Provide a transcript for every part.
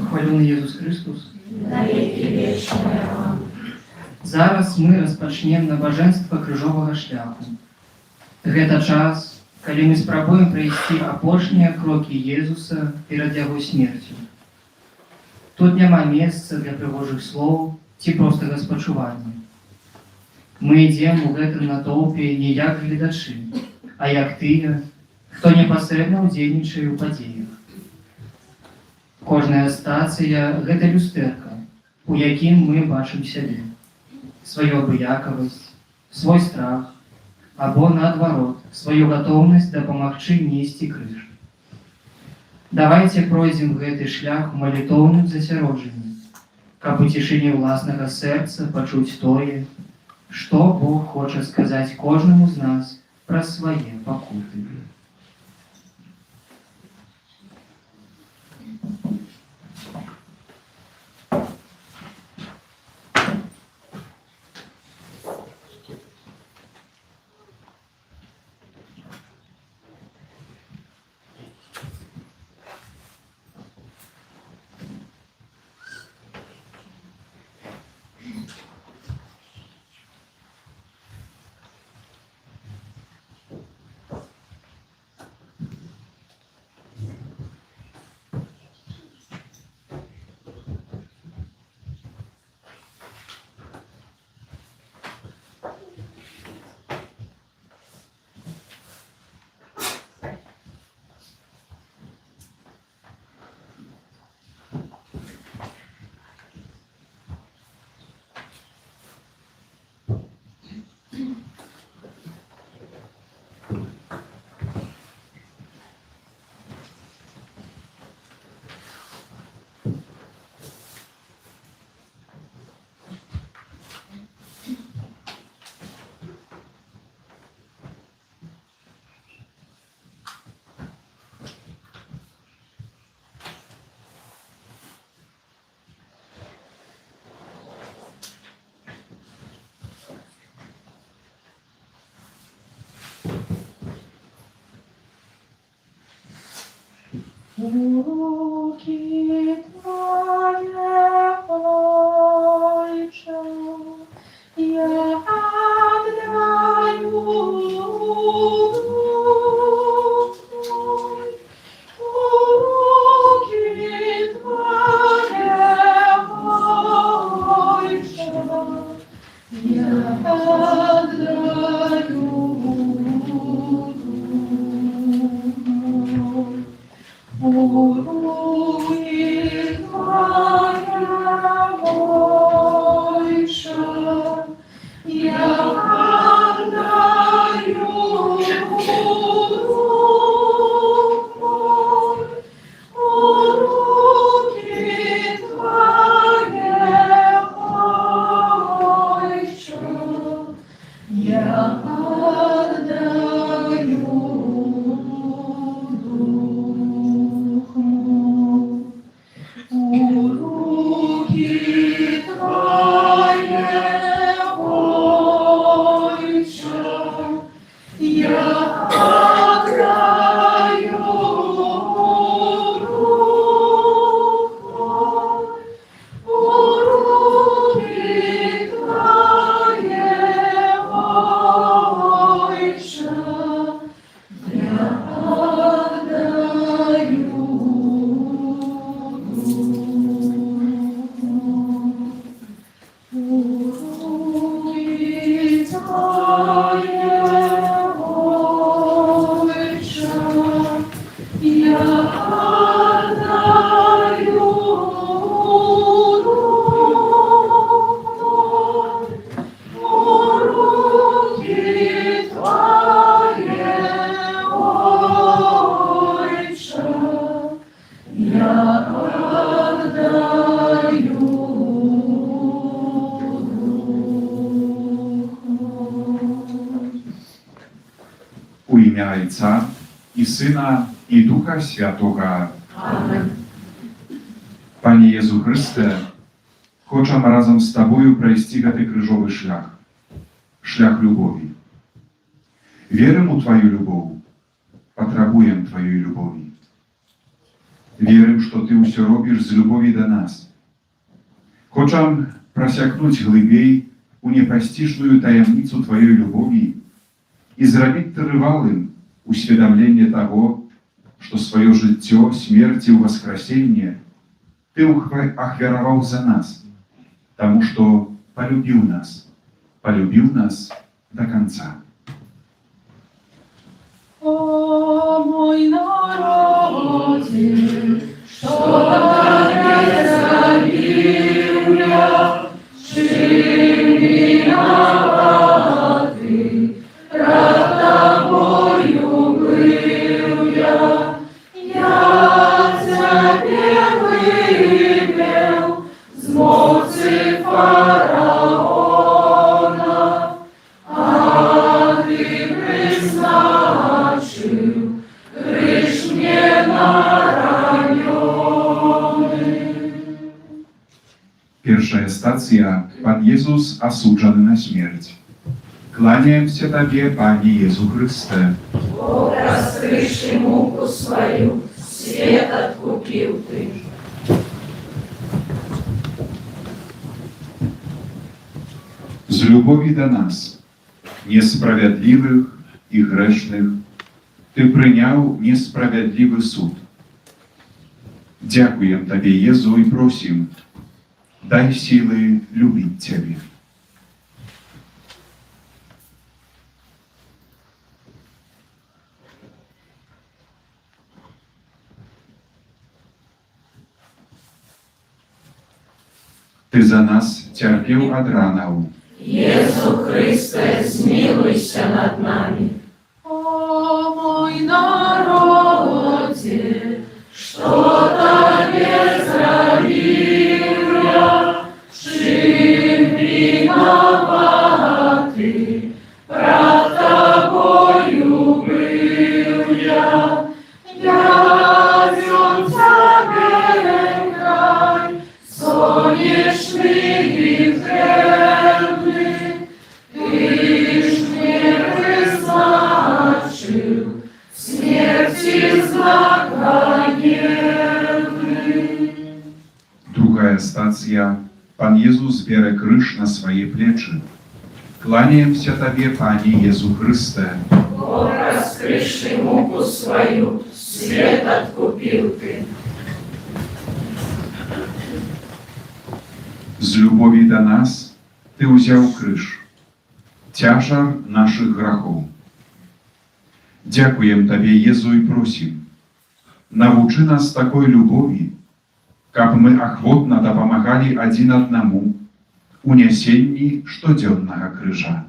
Хвалюны Єсус Христос. Навіки вічне вам. Зараз мы распачнем набажэнства крыжовага шляху. Гэта час, калі мы спрабуем прайсці апошнія крокі Езуса перад яго смерцю. Тут няма месца для прыгожых слоў ці простага спачування. Мы ідзем у гэтым натоўпе не як гледачы, а як тыя, хто непасрэдна ўдзельнічае ў падзеях. Кожная стацыя – гэта люстэрка, у якім мы бачым сябе. Сваю абыякавасць, свой страх, або, наадварот, сваю гатоўнасць дапамагчы несці крыж. Давайце пройдзем гэты шлях у малітоўным засяроджанні, каб у цішыні ўласнага сэрца пачуць тое, што Бог хоча сказаць кожнаму з нас праз свае пакуты. Руки Твоє, Отче, я отдаю дух мой. Руки Твоє, Отче, я отдаю дух мой. Руки Твоя, Отче, я отдаю дух мой. Руки Твоя, Отче, я отдаю дух мой. Руки Твоя, Отче, я отдаю дух мой. Руки Твоя, Отче, я отдаю дух мой. Руки Твоя, Отче, я отдаю дух мой. Руки Твоя, Отче, я отдаю дух мой. У ім'я Отця і Сина, і Духа Святого. Amen. Пане Єзу Христе, хочемо разом з Тобою пройти гэты крыжовы шлях любові. Верим у Твою любов патрабуем Твоей любови. Верим, что Ты все робишь з любови до нас. Хочам просякнуть глыбей у непостижную таямницу Твоей любови и зрабіць трывалым усведомление того, что свое жыццё, смерти и воскресение Ты ахвяровал за нас, потому что полюбил нас до конца. О, мой народе, что Тебе зарабил я, чем виноваты, пред Тобою был я. Я Тебе вывел з моці фараона, а Ты призначил крыш мне на районы. Pierwsza stacja. Pan Jezus осуджен на смерть. Кланяемся Тебе, Пане Иисус Христе. Бог, раскрывший муку свою, свет откупил Ты. З любові до нас, несправедливих і грешних, Ти прийняв несправедливий суд. Дякуємо Тобі, Єзу, і просим, дай сили любити Тебе. Ты за нас терпел от ранов. Иисус Христе, змилуйся над нами. О, мой народе, что Тебе зарабил я, чем виноваты, пред Тобою был я. Язем Тебе край, сонячный и верный, Ты ж мне призначил смерти знак военный. Другая стация. Пан Jezus bierze krzyż na swoje plecy. Кланяемся Тебе, Пане Иисус Христе. Бог, раскрывший муку свою, свет откупил Ты. З любові до нас Ти узяв криш, тяжар наших грахов. Дякуємо Тобі, Єзу, і просим, навчи нас такой любові, каб ми охотно допомагали один одному у несенні щоденного крижа.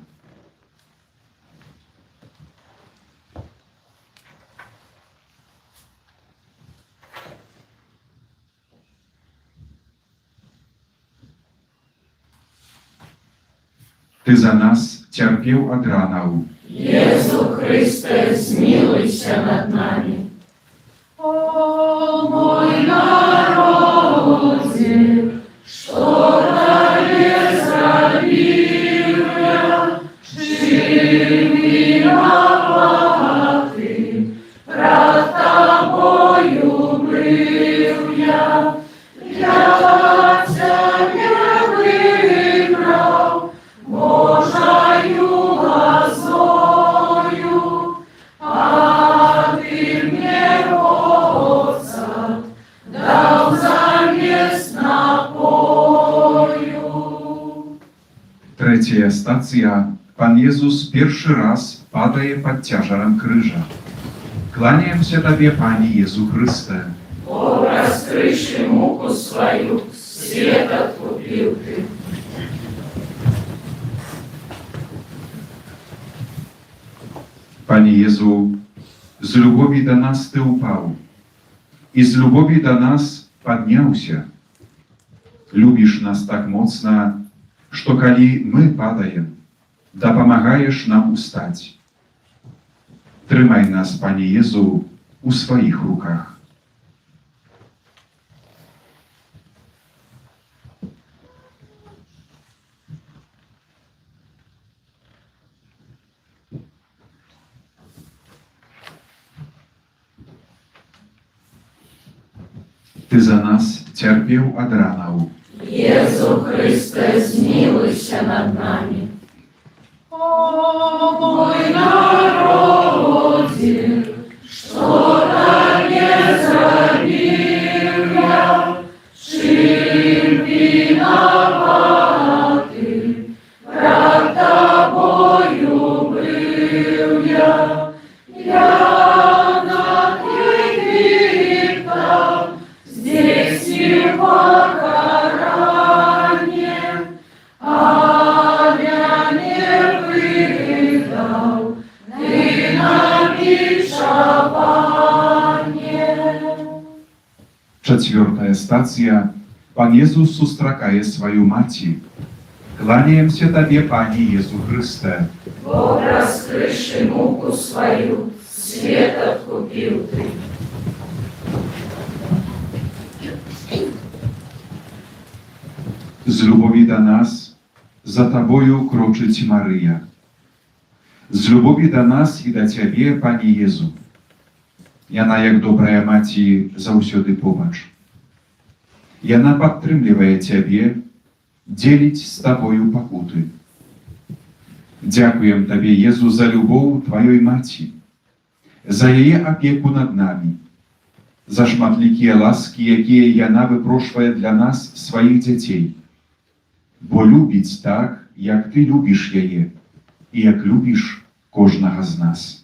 Ты за нас терпел от ранов. Иисус Христе, змилуйся над нами. О, мой народе, что Тебе зарабил я, чем виноваты, пред Тобою был я. Я Тебя выбрал Божою лозою, а Ты мне отца дал замест напою. Третя стація. Пан Єзус перший раз падає під тяжаром крижа. Кланяємося Тобі, Пане Єзу Христе. Бог, раскрывший муку свою, свет откупил Ты. Пане Єзу, з любові до нас Ти упав, і з любові до нас піднявся. Любиш нас так моцно, що коли ми падаємо, допомагаєш нам устать. Тримай нас, Пане Єзу, у своїх руках. Ты за нас цярпеў ад ранаў. Езу Христе, змилуйся над нами. О, мой народе, что-то не забил я, чим виноваты, пред тобою был я над Египтом, здесь не покарание, а я не выдал, ты на бичование. Чацвёртая стацыя. Пан Езус сустракае сваю маці. Кланяемся Табе, Пане Езу Христе. Бог, раскрывший муку свою, свет откупил ты. З любові да нас за Табою крочыць Марыя. З любові да нас і да Цябе, Пане Езу. Яна, як добрая маці, заўсёды побач. Яна падтрымлівае Цябе, дзеліць з Табою пакуты. Дзякуем Табе, Езу, за любоў Тваёй маці, за яе апеку над намі, за шматлікія ласкі, якія яна выпрошвае для нас сваіх дзяцей. Бо любіць так, як Ты любіш яе, і як любіш кожнага з нас.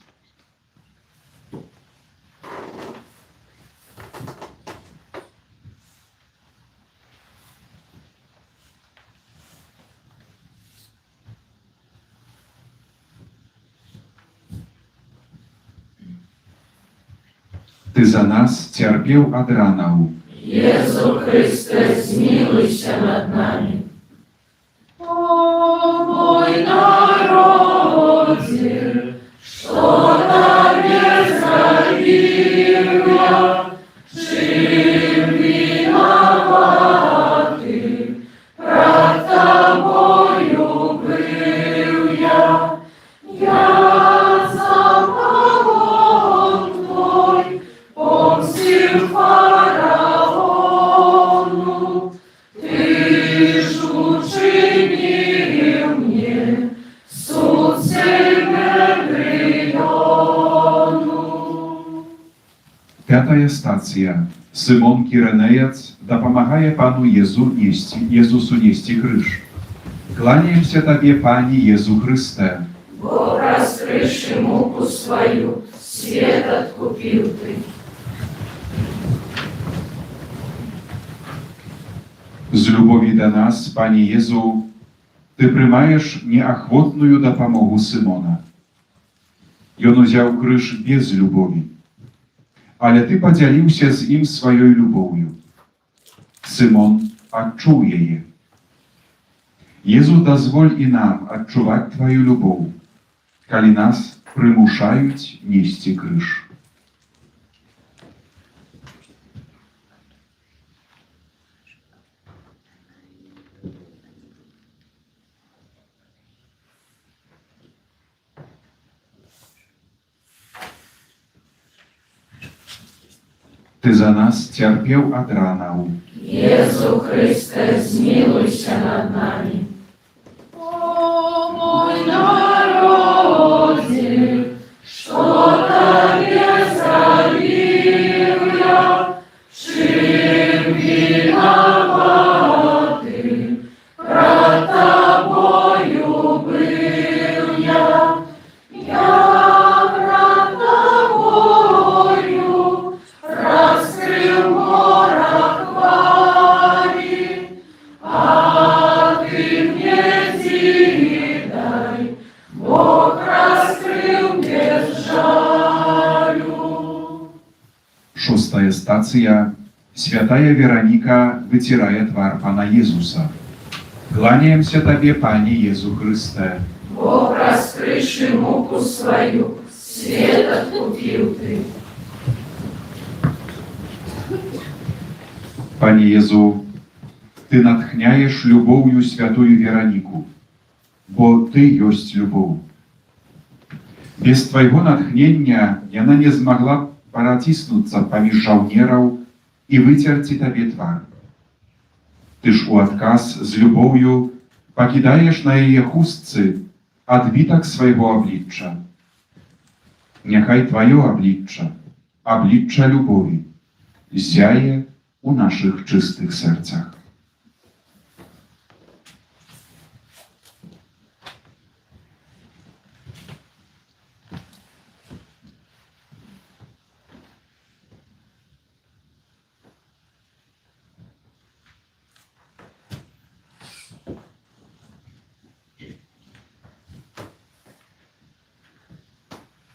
Ты за нас цярпеў ад ранаў. Езу Христе, змилуйся над нами. О, мой народе, что-то не забил я, чим виноваты, пред тобою был я самогон твой, помстил фараону, ты ж учинил мне суд Севергриону. Пятая стацыя. Сымон Кірэнеец дапамагае Пану Езусу несці крыж. Кланяемся Табе, Пане Езу Христе. Бог, раскрывший муку свою, свет откупил ты. З любові да нас, Пане Езу, Ты прымаеш неахвотную дапамогу Сымона. Ён узяў крыж без любові, але Ты падзяліўся з ім сваёй любоўю. Сымон адчуў яе. Езу, дазволь і нам адчуваць Тваю любоў, калі нас прымушаюць несці крыж. Ты за нас цярпеў ад ранаў. Езу Христе, змилуйся над нами. О, мой народе, что-то не забил я, чим виноваты, пред тобою был я пред тобою раскрыл морок твари, а ты мне дай, Бог раскрыл без жалю. Шостая стацыя. Святая Вераніка выцірае твар Пана Езуса. Кланяемся Табе, Пане Езу Христе. Бог, раскрывший муку свою, свет откупил ты. Пане Езу, Ты натхняеш любоўю святую Вераніку, бо Ты ёсць любоў. Без Твайго натхнення яна не змагла праціснуцца паміж жаўнераў i wycierci Tobie twar. Tyż u odkaz z любов'ю покидаєш на її хустці odbitak swojego oblicza. Niechaj Twoje oblicza, oblicza lubowi, zjaje u naszych czystych sercach.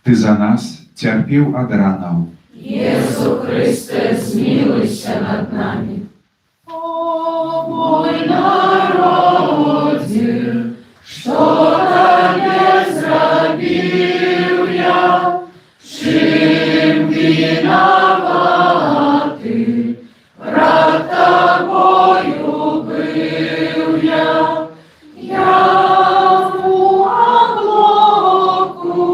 Ty za nas cierpiał od ranał. Jezu Chryste, zmiłuj się nad nami. O mój narodzie, что Тебе zrobił ja, czym winowaty, wrak Тобою był ja. Ja w obłoku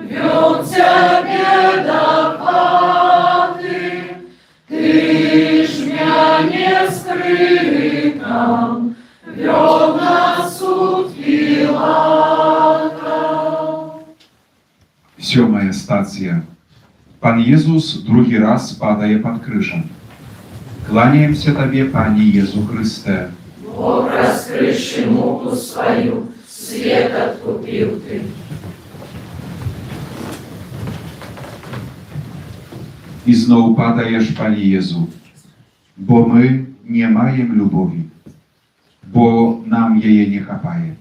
wziął Ciebie do chaty, Tyż mnie nie skrywał, wziął na sud Pilata. 7. stacja. Pan Jezus drugi raz padaje pod krzyżem. Kłaniaемся Tobie, Panie Jezu Chryste. Бог раскрывший муку свою, свет откупил Ты. I znowu padajesz, Panie Jezu, bo my nie majem lubowi, bo nam jej nie chapaje.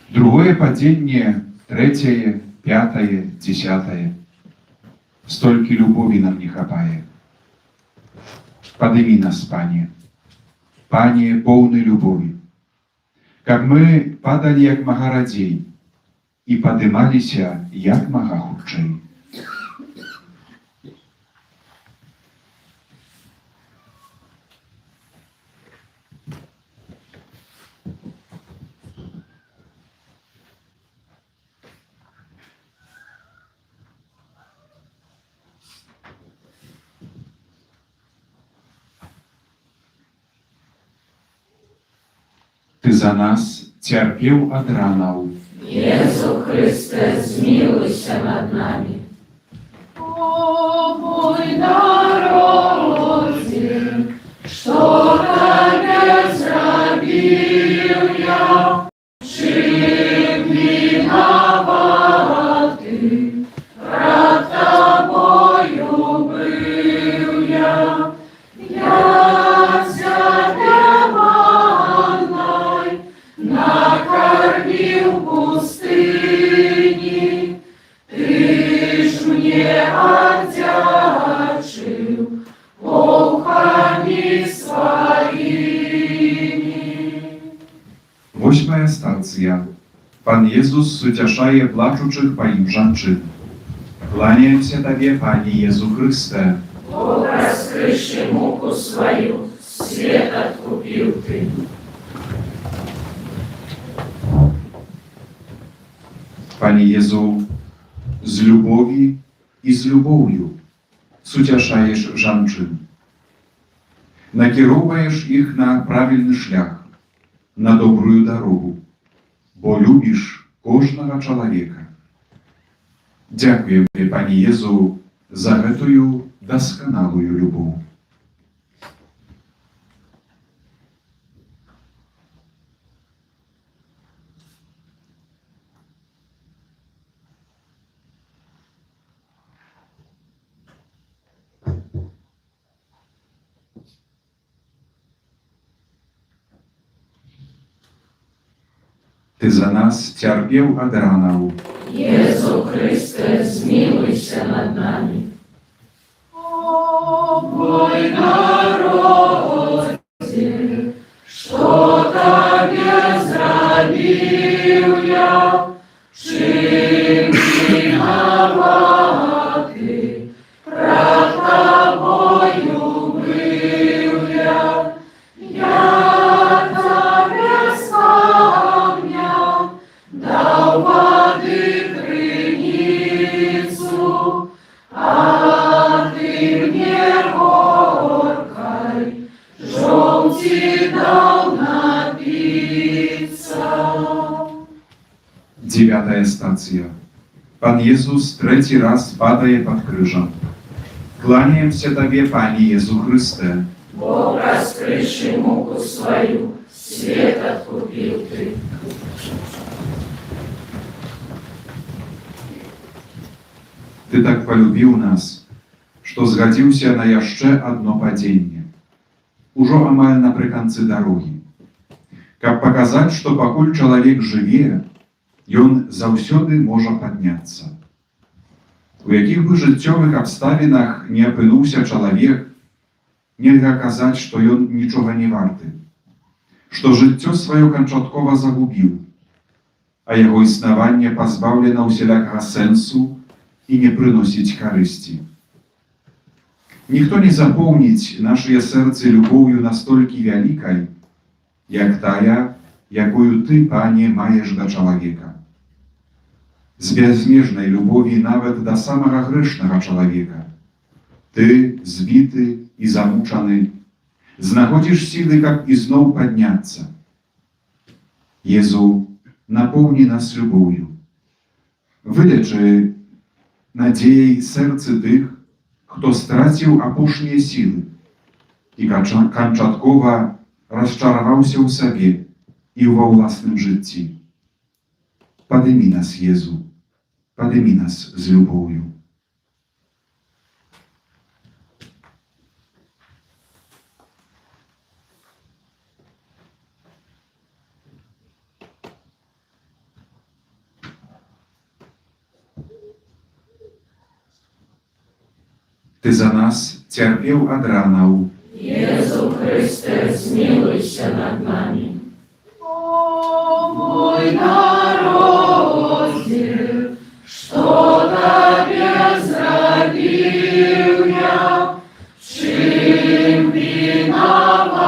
Другое падение, 3., 5., 10. Столько любови нам не хапае. Подыми нас, Пanie. Panie, pełny lubowi. Jak my padali jak maharadzi i podymali się jak mahachudczej. Ty za nas cierpiał od ranał. Jezu Chryste, zmiłuj się nad nami. O mój narodzie, что Тебе zrobił ja, czym winowaty, wrak Тобою był ja. Ja Ciebie manной накормил в пустыни, Tyż mnie oddziaczył połkami swoimi. 8. stacja. Pan Jezus ucieszaje płaczących palimżanczyn. Kłaniaемся Tobie, Panie Jezu Chryste. Бог раскрывший муку свою, свет откупил Ты. Panie Jezu, z lubowi i z lubowiu ucieszasz żanczyn. Nakierowujesz ich na prawilny szlak, na dobrą drogę, bo lubisz każdego człowieka. Dziękuję Panie Jezu za tę doskonałą lubow. Ty za nas cierpiał od ranał. Jezu Chryste, zmiłuj się nad nami. O mój narodzie, что Тебе zrobił ja, czym winowaty, wrak Тобою był ja. Ja Тебе wspomniał, dał wody krynicу, a 9 stacja. Pan Jezus trzeci raz padaje pod krzyżem. Kłaniam się Tobie, Panie Jezu Chryste. Бог раскрывший муку свою, свет откупил Ты. Ty tak polubił nas, że zgodził się na jeszcze jedno padenie. Уже amal naprzykład drogi. Как показать, что покуль человек живе, и он завсёды może подняться. У яких бы życiowych обставинах nie опынуўся человек, нельга казаць, што ён нічога не варты, што жыццё сваё канчаткова загубіў, а яго існаванне пазбаўлена ўсялякага сэнсу і не прыносіць карысці. Ніхто не запомніць нашыя сэрцы любоўю настолькі вялікай, як тая, якую Ты, Пане, маеш да чалавека. З бязмежнай любові нават да самага грэшнага чалавека. Ты, збіты і замучаны, знаходзіш сілы, каб ізноў падняцца. Езу, напоўні нас любоўю. Вылечы надзеяй сэрцы тых, хто страціў апошнія сілы і канчаткова расчараваўся ў сабе і ва ўласным жыцці. Падымі нас, Езу, падымі нас з любоўю. Ty za nas cierpiał od ranał. Jezu Chryste, zmiłuj się nad nami. O mój narodzie, что Тебе zrobił ja, czym winowaty,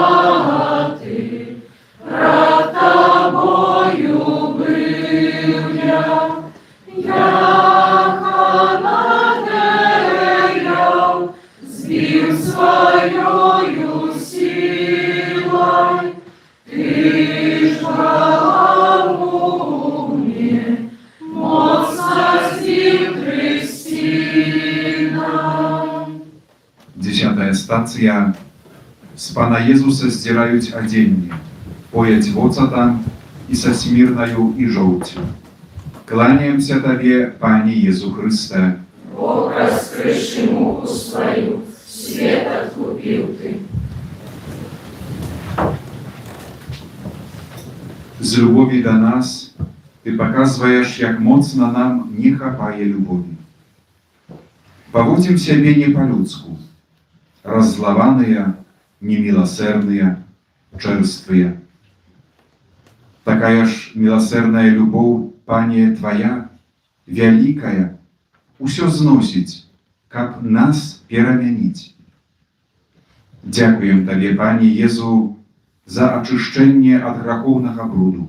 пред Тобою был я, збив своєю силой, Ты ж благому мне, моцно здив Христина. 10 stacja. Z Pana Jezusa zdzierając odzienie, pojedź wocata i sa smirnaju i żołciu. Kłaniam się Tobie, Panie Jezu Chryste. Бог, раскрывший муку свою, свет откупил Ты. Z lubowi do nas Ty pokazujesz, jak mocno nam nie chapaje lubowi. Powodźmy siebie nie po ludzku, rozzlawane, niemiloserne, czerstwe. Takaż miłosierna любовь, Panie Twoja, wielka, усё znosić, kab nas переменить. Dziękuję Tobie, Panie Jezu, za oczyszczenie od grachownego brudu,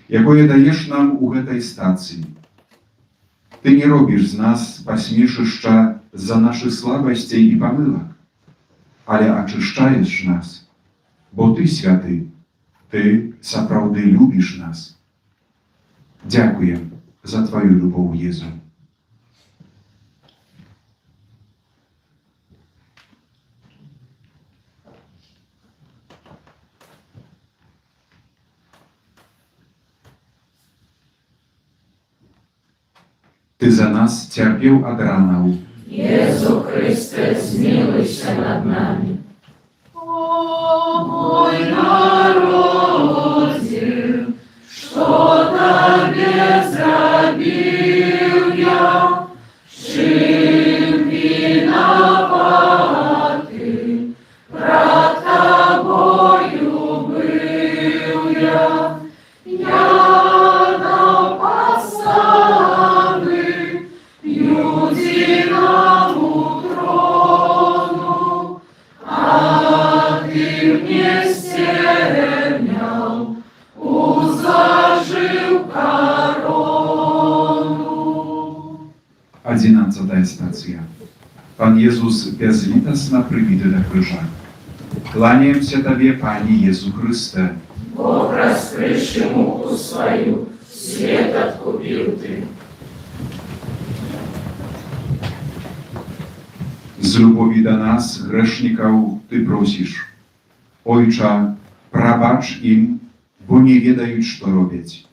jakie dajesz nam u tej stacji. Ty nie robisz z nas pośmieszyszcza za naszych słabości i pomyłek, ale oczyszczajesz nas, bo Ty święty, Ty naprawdę lubisz nas. Dziękuję za Twoją любовь, Jezu. Ty za nas cierpiał od ranał. Jezu Chryste, zmiłuj się nad nami. O mój narodzie, что Тебе zrobił ja, czym winowaty, пред Тобою был я, Юдиному трону, а Ты мне стернял, узложил корону. 11 stacja. Pan Jezus bezlitosno przybity do krzyża. Kłaniam się Tobie, Panie Jezu Chryste. Бог, раскрывший муку свою, свет откупил Ты. Z lubowi do nas, grzeszników, Ty prosisz: Ojcze, prabacz im, bo nie wiedają, co robić.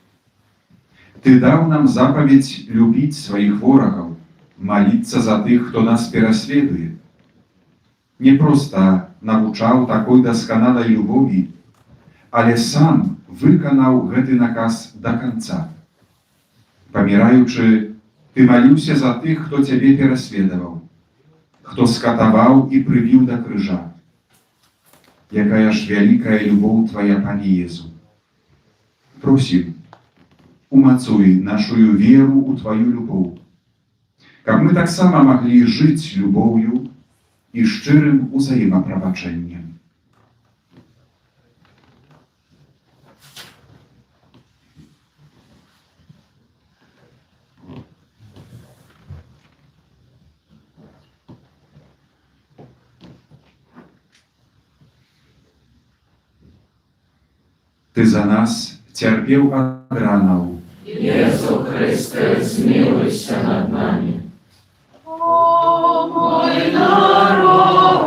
Ty dał nam zapowiedź lubić swoich wrogów, modlić za tych, kto nas prześladuje. Nie prosto nauczał takiej doskonałej lubowi, ale sam wykonał ten nakaz do końca. Pomierający, Ty modlił się za tych, kto Ciebie prześladował, kto skatował i przybił do krzyża. Jakaż wielka lubow Twoja, Panie Jezu. Prosim, umacуj naszą wierę u Twoją lubow, jak my tak samo mogli żyć lubowią i szczerym wzajemopробaczeniem. Ty za nas cierpiał od ranów. Jezu Chryste, zmiłuj się nad nami. O mój narodzie,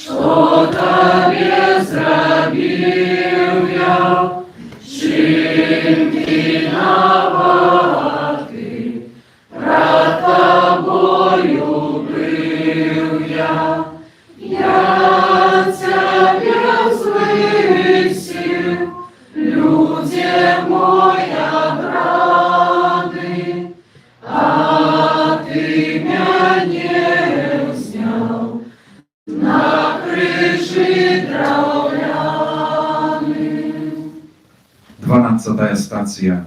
co Tobie zrobił ja, czym winowaty, przed Tobою był ja. Ja Ciebie zwycił, ludzie moja brany, a Ty mnie zняł na krzyży drewnianym. 12 stacja.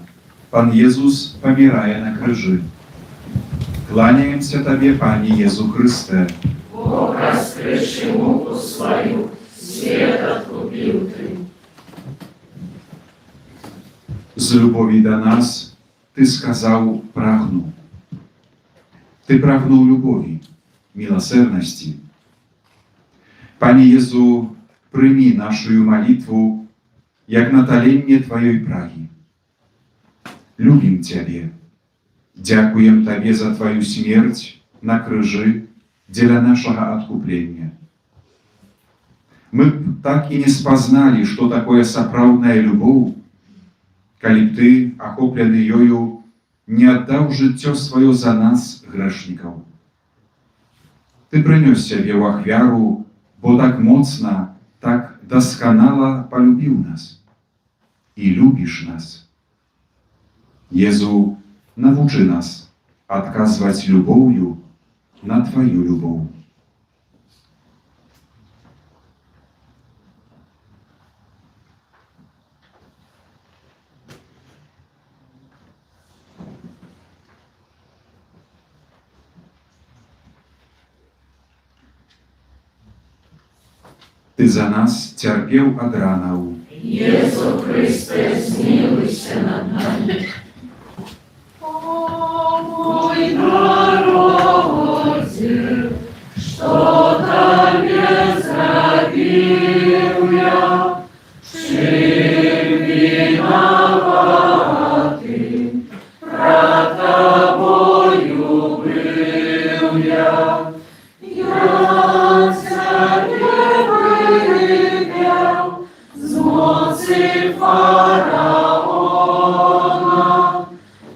Pan Jezus pomieraje na krzyży. Kłaniają się Tobie, Panie Jezu Chryste. Бог раскрывший муку свою, свет откупил Ты. Z lubowi do nas Ty skazał pragnu. Ty pragnął lubowi, miłosierności. Panie Jezu, przyjmij naszą modlitwę, jak natalenie Twojej pragi. Lubim Ciebie. Dziękuję Tobie za Twoją śmierć na krzyży dla naszego odkupienia. My tak i nie spoznali, co такое сапраўдная любов, коли б Ty, охопленный ею, не отдал życie swoje za nas, grzeszników. Ty przyniósł siebie w ofiarу, bo tak mocno, tak doskonale polubił nas i lubisz nas. Jezu, nauczy nas odkazywać lubowią na Twoją lubow. Ty za nas cierpiał od ranów. Jezu Chryste, zmiłuj się nad nami. O mój narodzie, co Tobie zrobił ja, czym winowaty, przed Tobою był ja. Ja Ciebie wypiał z mocy Faraona,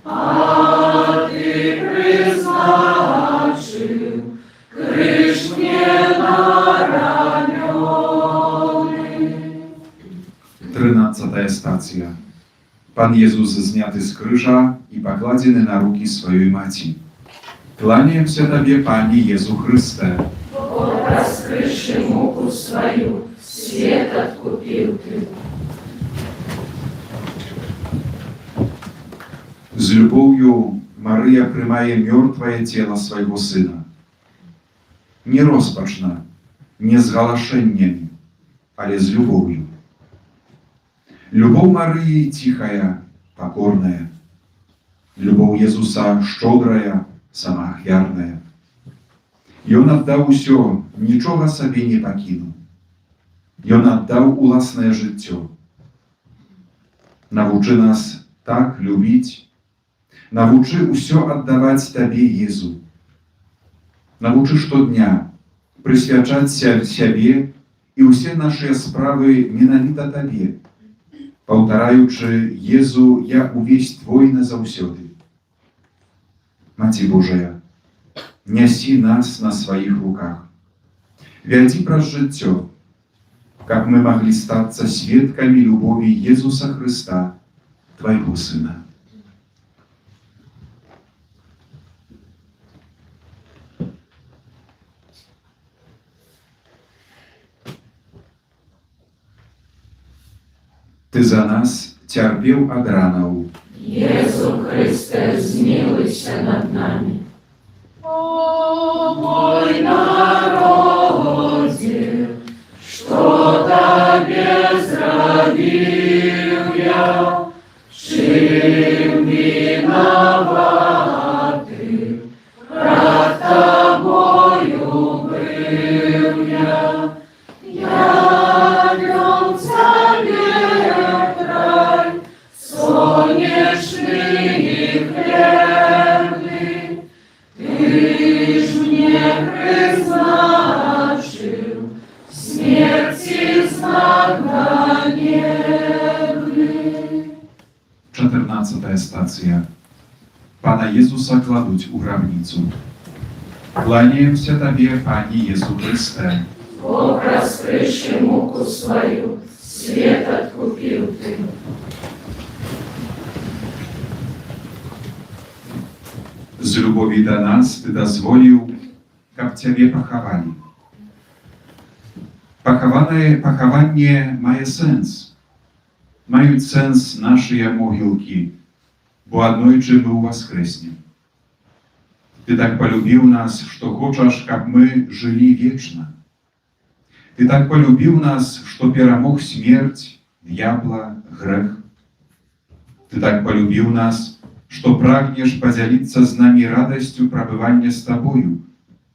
a Ty przeznaczył krzyż mnie na ramiony. 13 stacja. Pan Jezus zniaty z krzyża i pokładony na ruki swojej maci. Kłaniam się Tobie, Panie Jezu Chryste. Бог раскрывший муку свою, свет откупил Ты. Z lubowią Maryja przyjmuje mертвое ciało swojego Syna. Nie rozpaczna, nie z galaszeniem, ale z lubowią. Lubow Maryi cichая, покорная. Lubow Jezusa szczodraя, самоохвярная. I On oddał все, niczego sobie nie pokinął. I On oddał własne życie. Nauczy nas так любіць. Навучы ўсё аддаваць Табе, Езу. Навучы штодня прысвячаць сябе і ўсе нашыя справы менавіта Табе, паўтараючы: Езу, я увесь Твой назаўсёды. Маці Божая, нясі нас на сваіх руках. Вядзі праз жыццё, каб мы маглі стацца сведкамі любові Езуса Хрыста, Твайго Сына. Ты за нас цярпеў ад ранаў. Езу Христе, змилуйся над нами. О мой народе, что Тебе зробил я, чим виноватый, пред Тобою был я. Я днем Тебе край, солнечный и хлебный, Ты ж мне призначил смерти знак ганебный. 14 стацыя. Пана Езуса кладуць у грабніцу. Кланяемся Табе, Пане Езу Христе. Бог, раскрывший муку свою, свет откупил Ты. З любові да нас Ты дазволіў, каб Цябе пахавалі. Пахаванне мае сэнс. Маюць сэнс нашыя могілкі, бо аднойчы мы ўваскрэснем. Ты так полюбіў нас, што хочаш, каб мы жылі вечна. Ты так полюбіў нас, што перамог смерць, д'ябла, грэх. Ты так полюбіў нас, што прагнеш падзяліцца з намі радасцю прабывання з Табою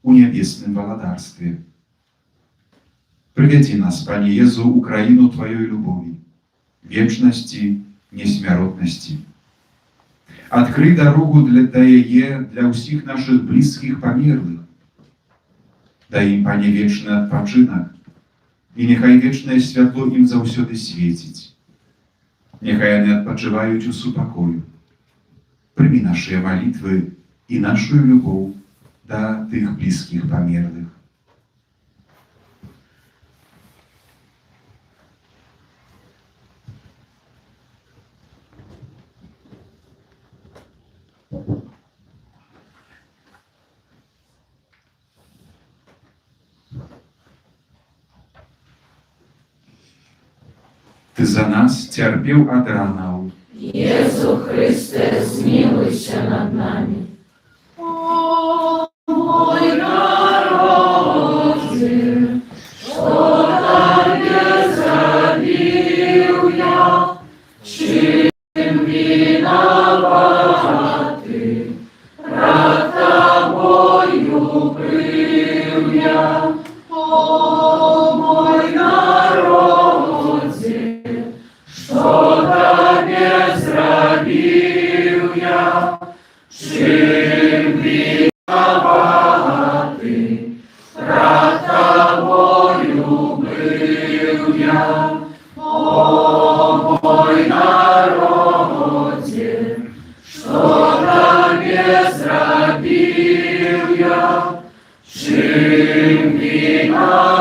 у нябесным валадарстве. Прывядзі нас, Пане Езу, у краіну Тваёй любові, вечнасці, несмяротнасці. Адкрый дарогу да яе для ўсіх нашых блізкіх памерлых. Дай ім, Пане, вечны адпачынак, і няхай вечнае святло ім заўсёды свеціць. Няхай яны адпачываюць у супакою. Прымі нашыя малітвы і нашую любоў да тых блізкіх памерлых. Ты за нас цярпеў ад ранаў. Езу Христе, змилуйся над нами. О мой народе, что Тебе зробил я, чим виноватый, пред Тобою был я. О мой народе, что Тебе зробил я, чим виноватый, пред Тобою был я. О мой народе, что Тебе зробил я, чим виноватый,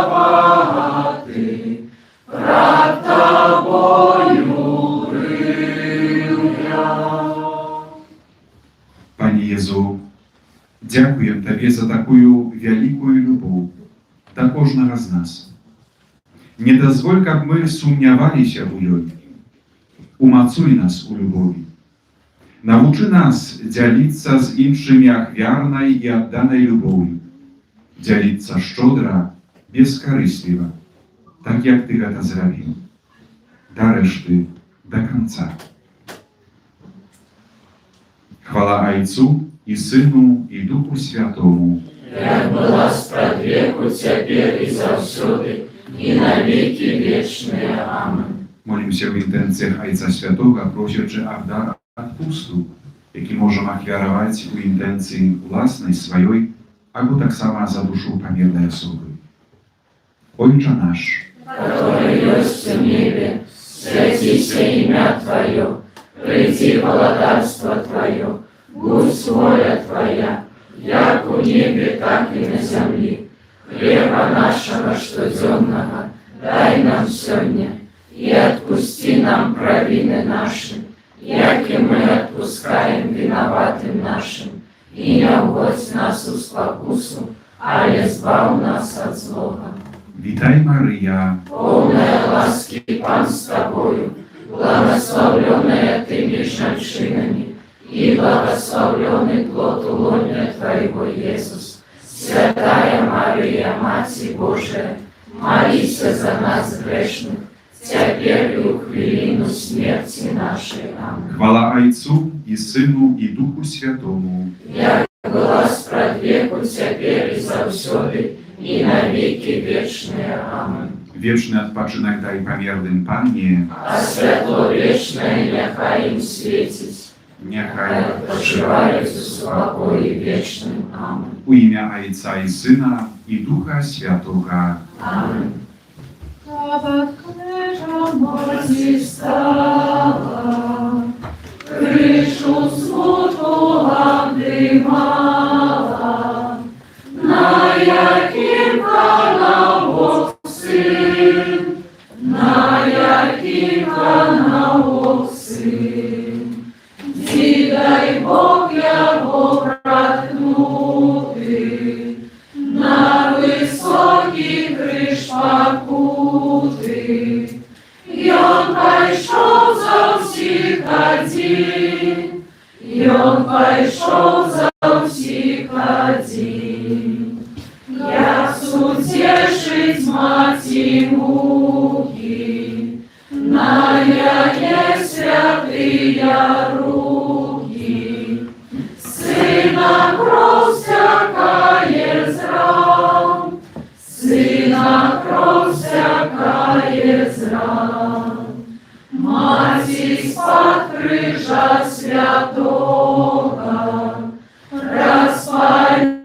пред Тобою был я. Пане Езу, дзякуем Табе за такую вялікую любоў да кожнага з нас. Не дазволь, каб мы сумняваліся ў ёй. Умацуй нас у любові. Навучы нас дзяліцца з іншымі ахвярнай і адданай любоўю. Дзяліцца шчодра, бескарысліва, так як Ты гэта зрабіў. Да рэшты, да канца. Хвала Айцу і Сыну і Духу Святому. Як была спрадвеку, цяпер і заўсёды, і на векі вечныя. Амэн. Молімся в інтенціях Айця Святого, просячи дар відпусту, який можемо ахвяровать у інтенції власної, своєї, або так само за душу помірної особи. Отче наш, который есть в небе, святися имя Твое, приди владарство Твое, будь воля Твоя, як у небе, так и на земле. Хлеба нашего штоденного дай нам сегодня, и отпусти нам провины наши, як и мы отпускаем виноватым нашим, и не вводь нас в спокусу, але избав нас от злого. witaj Maryja, Полная ласки Пан с Тобою, благословленная Ты между женщинами, и благословленный плод лона Твоего, Иисус. Святая Мария, Матерь Божия, молись за нас грешных, теперь и в хвилину смерти нашей. Аминь. chwała Ojcu i Synu i Duchu Świętemu. Я была спред веку, теперь и завсёды, и навеки вечные. Аминь. Wieczny odpoczynek daj pamiernym Panie, А светло вечное нехай им светить, niechaj odpoczywaють у спокої вечним. Аминь. u imię Ojca i Syna i Ducha Świętego. Аминь. Nawet knyża mocy stała, kryszą smutku dymała, na jakim kanał syn, na jakim kanał syn. Ci daj Bóg jako pratnuty, na wysoki kryż pakuty. I on пошел за всіх один, и он пошел за всіх один. Як утешить маті муки, на яє святыя руки. Сына кров всякая зрам, Сына кров всякая зрам. Маті з-под крижа святого, распали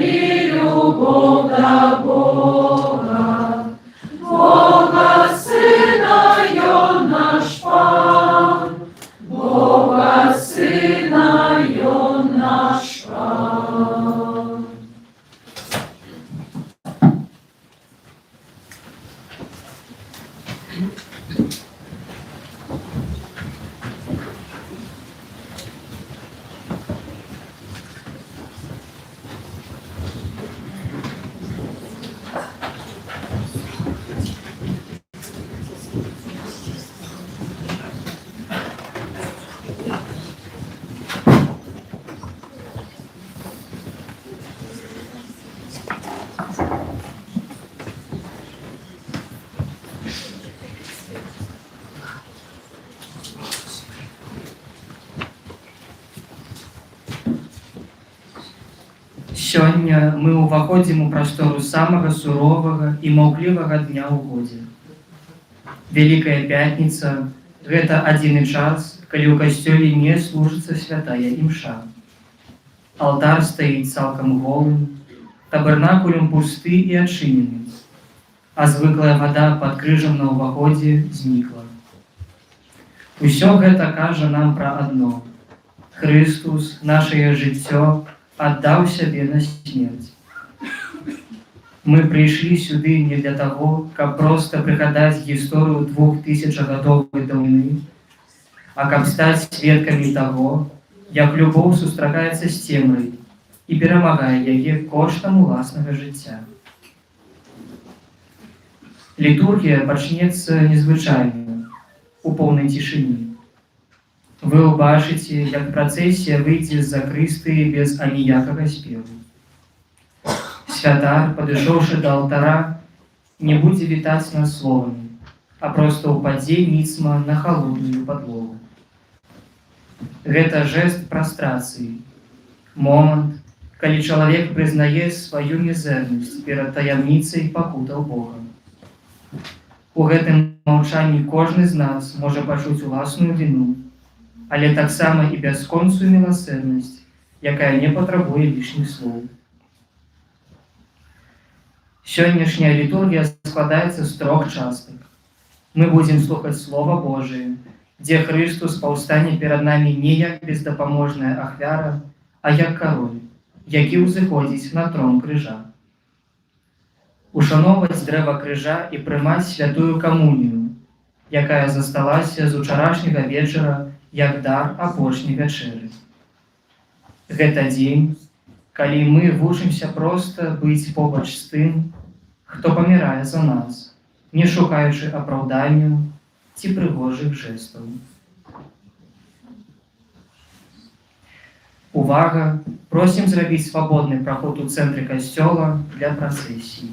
любов до Бога. Бога Сына ё наш Пан, Бога Сына ё наш Пан. Сёння мы ўваходзім у прастору самага суровага і маўклівага дня ў годзе. Вялікая пятніца – гэта адзіны час, калі ў касцёле не служыцца святая імша. Алтар стаіць цалкам голым, табернакулем пусты і адчынены, а звыклая вада пад крыжам на ўваходзе знікла. Усё гэта кажа нам пра адно. Хрыстус, нашае жыццё, аддаў сябе на смерць. Мы прыйшлі сюды не для таго, каб проста прыгадаць гісторыю 2000гадовай даўніны, а каб стаць сведкамі таго, як любоў сустракаецца з цемрай і перамагае яе коштам уласнага жыцця. Літургія пачнецца незвычайна, у поўнай цішыні. Вы ўбачыце, як працэсія выйдзе з закрыстыі без аніякага спеву. Святар, падышоўшы да алтара, не будзе вітаць нас словамі, а проста ўпадзе ніцма на халодную падлогу. Гэта жэст прастрацыі, момант, калі чалавек прызнае сваю мізэрнасць перад таямніцай пакутаў Бога. У гэтым маўчанні кожны з нас можа пачуць уласную віну, але таксама і бясконцую міласэрнасць, якая не патрабуе лішніх слоў. Сённяшняя літургія складаецца з 3 частак. Мы будзем слухаць Слова Божие, дзе Христус паўстане перад намі не як бездапаможная ахвяра, а як кароль, які ўзыходзіць на трон крыжа. Ушаноўваць дрэва крыжа і прымаць святую камунію, якая засталася з учарашняга вечара як дар апошняй вячэры. Гэта дзень, калі мы вучымся проста быць побач з тым, хто памірае за нас, не шукаючы апраўданняў ці прыгожых жэстаў. Увага! Просім зрабіць свабодны праход у цэнтры касцёла для працэсіі.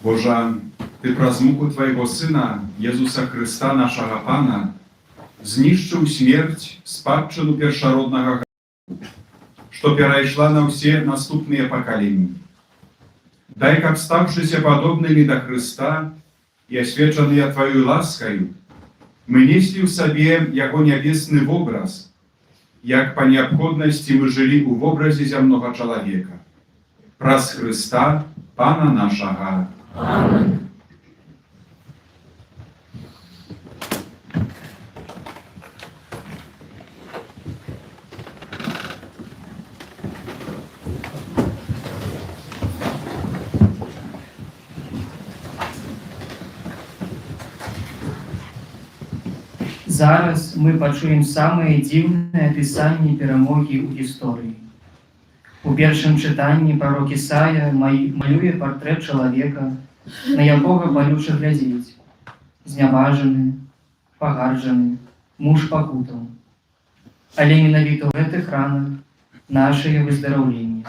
Boża, Ty przez muku Twojego Syna, Jezusa Chrysta, naszego Pana, zniszczył śmierć spadczynu pierwszorodnego, что перешла на все наступные поколения. Дай, как ставшиеся подобными до Христа и освяченные Твоей ласкою, мы несли в себе Его небесный образ, як по необходности мы жили в образе земного человека. Праз Христа, Пана нашего. Amen. Зараз мы пачуем самыя дзіўныя апісанні перамогі ў гісторыі. У першым чытанні пророк Ісая малюе партрэт чалавека, на якога балюча глядзець, зняважаны, пагарджаны, муж пакутаў. Але менавіта ў гэтых ранах нашае выздараўленне.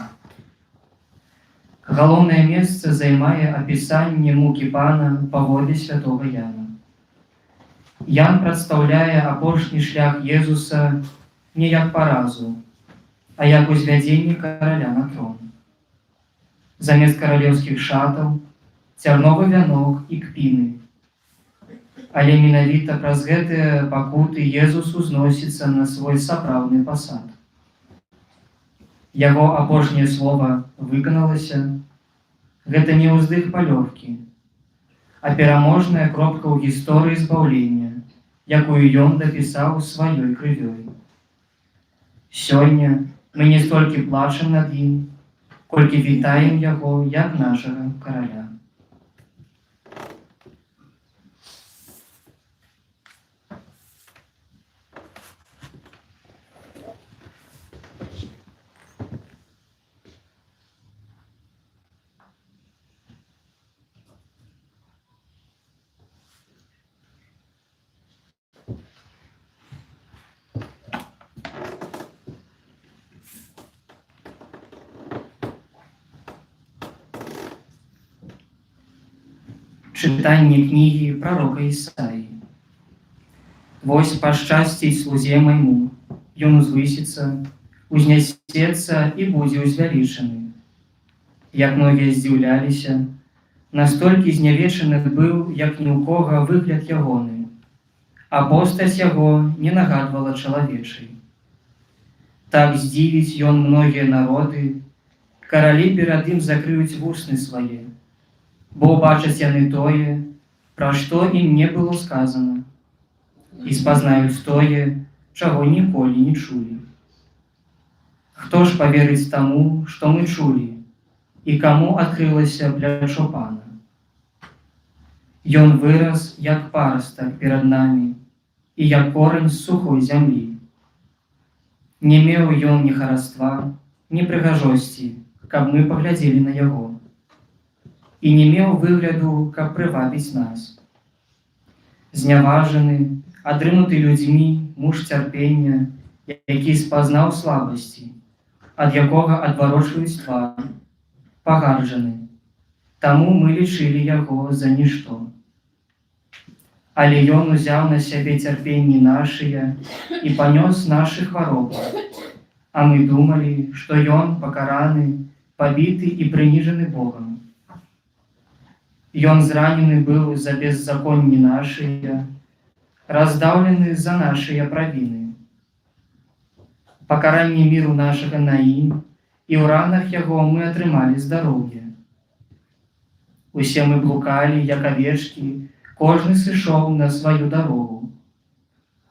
Галоўнае месца займае апісанне мукі Пана паводле святога Яна. Ян прадстаўляе апошні шлях Езуса не як паразу, а як узвядзенне караля на трон. Замест каралеўскіх шатаў цярновы вянок і кпіны. Але менавіта праз гэтыя пакуты Езус узносіцца на свой сапраўдны пасад. Яго апошняе слова выканалася. Гэта не ўздых палёгкі, а пераможная кропка ў гісторыі збаўлення, якую ён дапісаў сваёй крывёй. Сёння мы не столькі плачам над ім, колькі вітаем яго як нашага караля. Чытанне кнігі прарока Ісаі. Вось пашчасціць слузе майму, ён узвысіцца, узнясецца і будзе ўзвялічаны. Як многія здзіўляліся, настолькі знявечаны быў, як ні ў кога выгляд ягоны, а постаць яго не нагадвала чалавечай. Так здзівіць ён многія народы, каралі перад ім закрыюць вусны свае, бо бачаць яны тое, пра што ім не было сказана, і спазнаюць тое, чаго ніколі не чулі. Хто ж паверыць таму, што мы чулі, і каму адкрылася плячо Пана? Ён вырас, як парастак перад намі, і як корань з сухой зямлі. Не меў ён ні хараства, ні прыгажосці, каб мы паглядзелі на яго. І не меў выгляду, каб прывабіць нас. Зняважаны, адрынуты людзьмі, муж цярпення, які спазнаў слабасці, ад якога адварочваюць твар, пагарджаны. Таму мы лічылі яго за нішто. Але ён узяў на сябе цярпенні нашыя і панёс нашы хваробы. А мы думалі, што ён пакараны, пабіты і прыніжаны Богам. Ён зранены быў за беззаконні нашыя, раздаўлены за нашыя правіны. Пакаранне міру нашага на ім, і ў ранах яго мы атрымалі здароўе. Усе мы блукалі, як авечкі, кожны сышоў на сваю дарогу,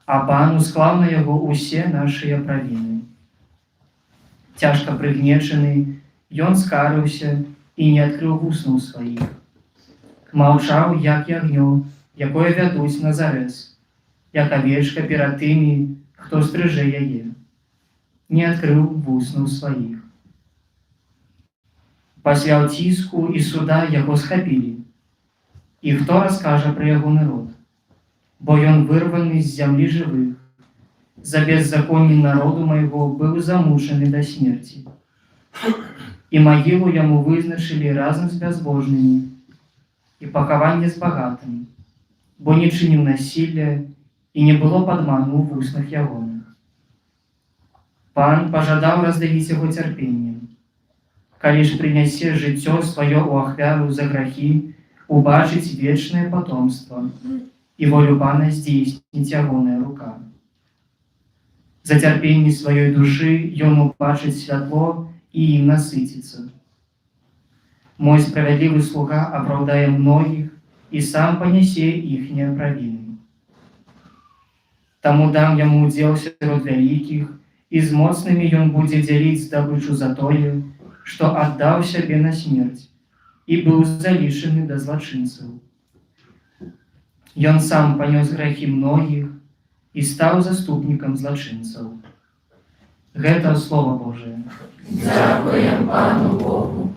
а Пан усклаў на яго усе нашыя правіны. Цяжка прыгнечаны, ён скарыўся і не адкрыў вуснаў сваіх. Маўчаў, як ягнё, якое вядуць на зарэз, як авечка перад тымі, хто стрыжэ яе. Не адкрыў вуснаў сваіх. Пасля ўціску і суда яго схапілі. І хто раскажа пра ягоны род? Бо ён вырваны з зямлі жывых. За беззаконні народу майго быў замучаны да смерці. І магілу яму вызначылі разам з бязбожнымі, і пахаванне з багатым, бо не чыніў насілля і не было падману ў вуснах ягоных. Пан пажадаў раздавіць яго цярпеннем. Калі ж прынясе жыццё сваё ў ахвяру за грахі, убачыць вечнае патомства, і волю Пана здзейсніць ягоная рука. За цярпенні сваёй душы ён убачыць святло і ім насыціцца. Мой справядлівы слуга апраўдае многіх і сам панясе іхнія правіны. Таму дам яму удзел сярод вялікіх, і з моцнымі ён будзе дзяліць здабычу за тое, што аддаў сябе на смерць і быў залічаны да злачынцаў. Ён сам панёс грахі многіх і стаў заступнікам злачынцаў. Гэта Слова Божие. Дзякуем Пану Богу.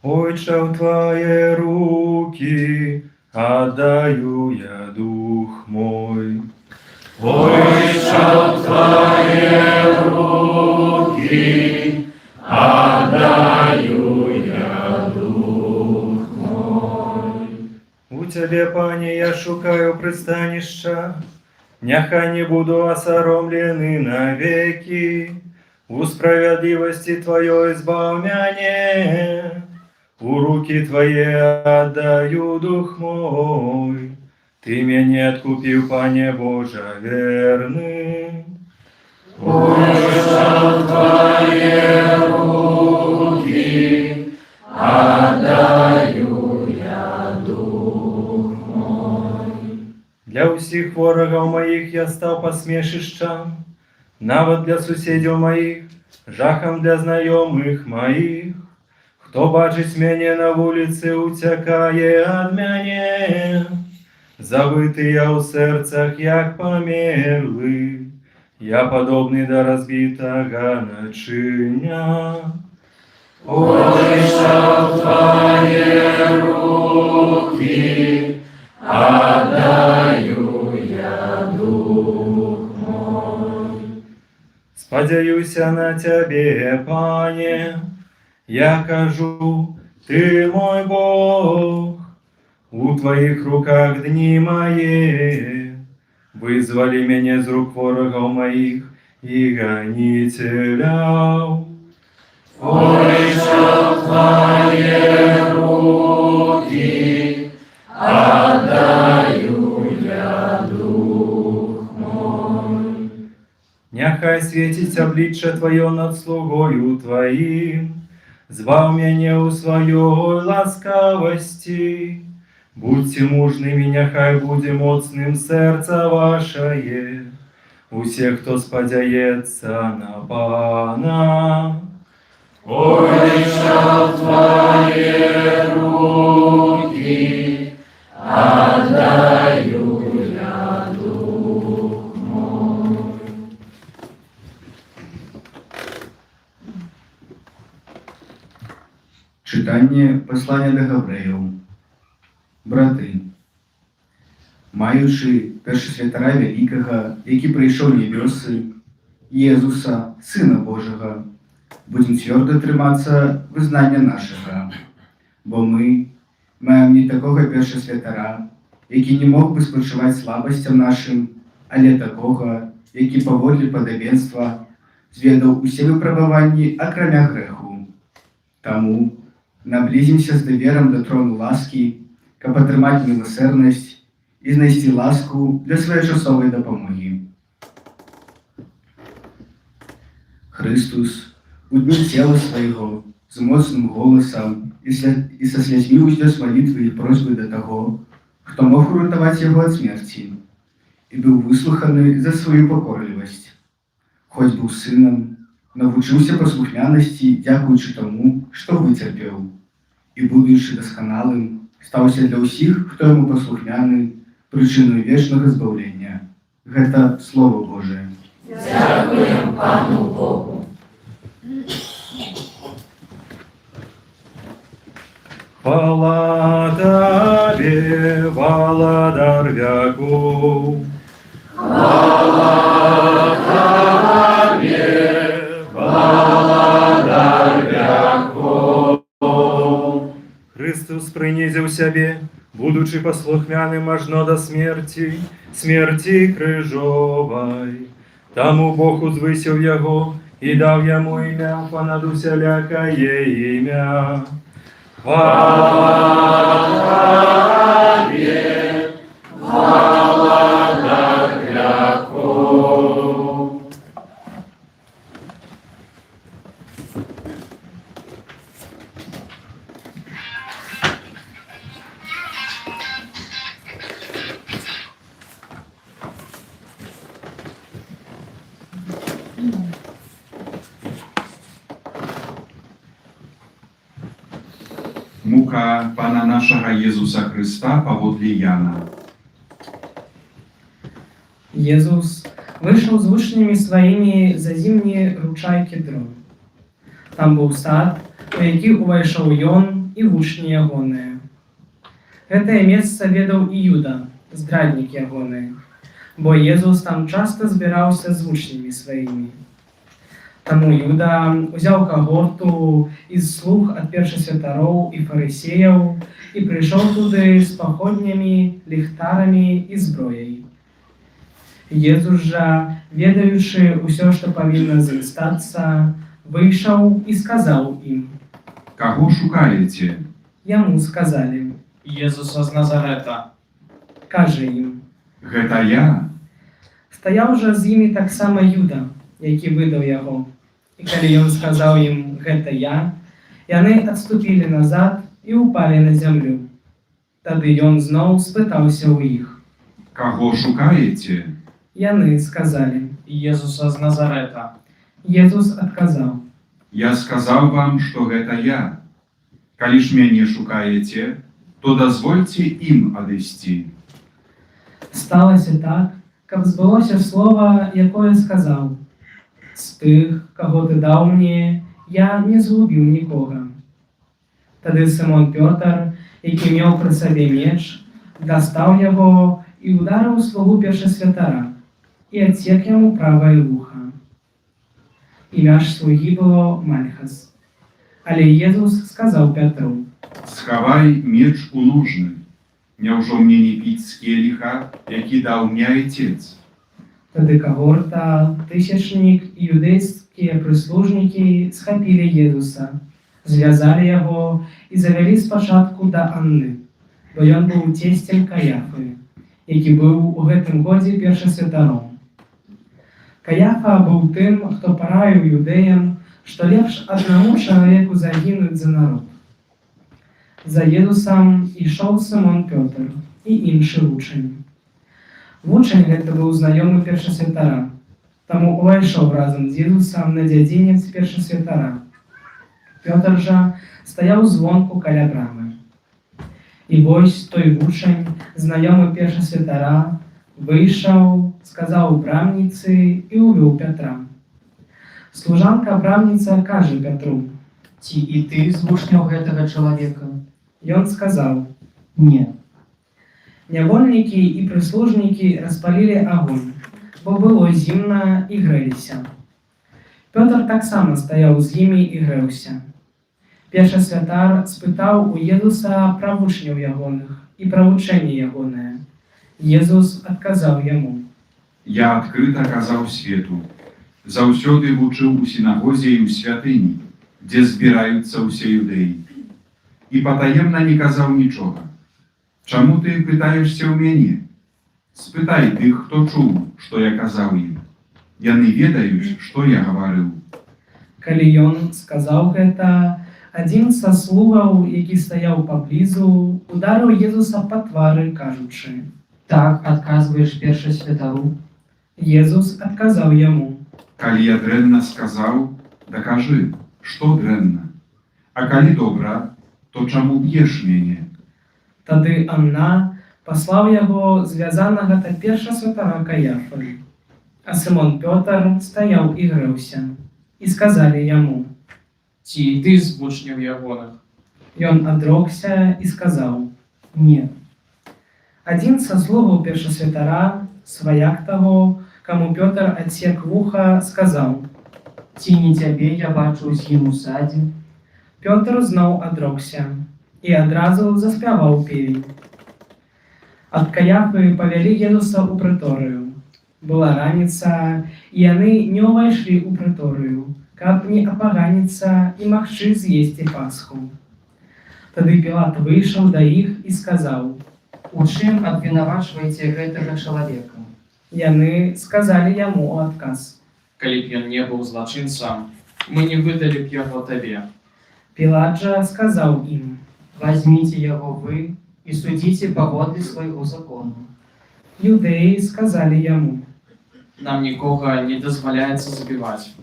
Отче, в Твои руки отдаю я дух мой. Отче, в Твои руки отдаю я дух мой. У Тебе, Пане, я шукаю пристанища, няхай не буду осоромлены навеки. у справедливости Твое избавляние, у руки Твои отдаю дух мой. Ты меня откупил, Пане Боже верный. Вышел Твои руки, отдаю я дух мой. Для усіх ворогов моих я став посмешищем, навод для сусідів моїх, жахом для знайомих моїх. Хто бачить мене на вулиці, утякає від мене. Забитий я у серцях, як померлий, я подобний до розбитого начиня. Вышел Твои руки, отдаю я дух мой. Сподяюся на Тебе, Пане, я кажу, Ты мой Бог. У Твоих руках дни мои, вызвали меня из рук ворогов моих и гонителей. Вышел Твои руки, отдаю я дух мой. Нехай світить обличчя Твоє над слугою Твоїм, звав мене у своей ласкавости. Будьте мужними, нехай буде моцним серце ваше, усіх, хто сподяється на Пана. Вышел Твои руки, отдаю я дух мой. Читання послання до Гавреїв. Брати, маючи першосвятара великого, який прийшов небеси, Єзуса, Сина Божого, будем твердо триматися визнання нашого, бо ми маємо не такого першосвятара, який не мог би спочивати слабостям нашим, але такого, який поводле подобенства зведав усі випробування, окромя греху. Тому наблизимся с довером до трону ласки, каб атрымаць милосердность и знайсці ласку для своечасовай дапамоги. Христос у дні тела своего с моцным голосом и со слезьми узнес молитвы и просьбы до того, кто мог уратовать его от смерти, и был выслуханы за свою покорливость. Хоть был сыном, навучился послухняности, дякуючи тому, что вытерпел, и, будучи досконалым, стаўся для ўсіх, хто яму паслухмяны, прычыною вечнага збаўлення. Гэта Слово Божие. Дякуем Пану Богу. Хвала Тебе, Владар веков. Хвала Тебе, Владар веков. Христос принизил себе, будучи послухмяным ажно до смерти, смерти крыжовой. Тому Бог узвысил Его и дал Ему имя понад усялякое имя. Хвала Тебе, Владар веков. Muka Pana naszego Jezusa Chrysta powodle Jana. Иисус вышел с учнями своими за зимние ручай Кедрон. Там был сад, у який увайшов Йон и учні ягоные. Гэтае месца ведаў і Юда, здраднік ягоны, бо Езус там часто збіраўся з учнямі сваімі. Таму Юда узяў кагорту из слуг ад першасвятароў і фарысеяў і прыйшоў туды з паходнямі, ліхтарамі і зброяй. Езус жа, ведаючы ўсё, што павінна з ім стацца, выйшаў і сказаў ім. Каго шукаеце? Яму сказалі. Езуса з Назарета. Кажа ім. Гэта я? Стаяў жа з імі таксама Юда, які выдаў яго. І калі ён сказаў ім «гэта я», яны адступілі назад і ўпалі на зямлю. Тады ён зноў спытаўся ў іх. Каго шукаеце? Яны сказалі. Езуса з Назарета. Езус адказаў. Я сказаў вам, што гэта я. Калі ж мяне шукаеце, то дазвольце ім адысці. Сталася так, каб збылося слова, якое сказаў. З тых, каго ты даў мне, я не згубіў нікога. Тады Сымон Пётр, які меў пры сабе меч, дастаў яго і ударыў слугу першасвятара і адсек яму правае вуха. Імя ж слугі было Мальхас. Але Езус сказаў Пятру. Схавай меч у ножны. Няўжо мне не піць з келіха, які даў мне айцец? Тады кагорта, тысячнік і юдэйскія прыслужнікі схапілі Езуса, звязалі яго і завялі спачатку да Анны, бо ён быў цесцем Каяфы, які быў у гэтым годзе першасвятаром. Каяфа быў тым, хто параіў юдэям, што лепш аднаму чалавеку загінуць за народ. За Езусам ішоў Сымон Пётр і іншы вучань. Вучань гэта быў знаёмы першасвятара, таму увайшоў разам з Езусам на дзядзінец першасвятара. Пётр жа стаяў звонку каля брамы. І вось той вучань, знаёмы першасвятара, выйшаў, сказаў у брамніцы і ўвёў Пятра. Служанка-брамніца кажа Пятру. Ці і ты з вучняў гэтага чалавека? Ён сказаў. Не. Нявольнікі і прыслужнікі распалілі агонь, бо было зімна і грэліся. Пётр таксама стаяў з імі і грэўся. Першасвятар спытаў у Езуса пра вучняў ягоных і пра вучэнне ягонае. Езус адказаў яму. Я адкрыта казаў свету. Заўсёды вучыў у сінагозе і ў святыні, дзе збіраюцца ўсе юдэі. І патаемна не казаў нічога. Чаму ты пытаешся ў мяне? Спытай тых, хто чуў, што я казаў ім. Яны ведаюць, што я гаварыў. Калі ён сказаў гэта, адзін са слугаў, які стаяў паблізу, ударыў Езуса па твары, кажучы. Так адказваеш першасвятару? Езус адказаў яму. Калі я дрэнна сказаў, дакажы, што дрэнна. А калі добра, то чаму б'еш мяне? Тады Анна паслаў яго звязанага да першасвятара Каяфы. А Сымон Пётр стаяў і грэўся. І сказалі яму. Ці ты з вучняў ягоных? Ён адрокся і сказаў. Не. Адзін са слугаў першасвятара, сваяк таго, каму Пётр адсек вуха, сказаў. Ці не цябе я бачыў з ім у садзе? Пётр зноў адрокся і адразу заспяваў певень. Ад Каяфы павялі Езуса ў прыторыю. Была раніца, і яны не ўвайшлі ў прыторыю, каб не апаганіцца і магчы з'есці Пасху. Тады Пілат выйшаў да іх і сказаў. У чым абвінавачваеце гэтага чалавека? Яны сказалі яму ў адказ. Калі б ён не быў злачынцам, мы не выдалі б яго табе. Пілат жа сказаў ім. Вазьміце яго вы і судзіце паводле свайго закону. Юдэі сказалі яму. Нам нікога не дазваляецца забіваць.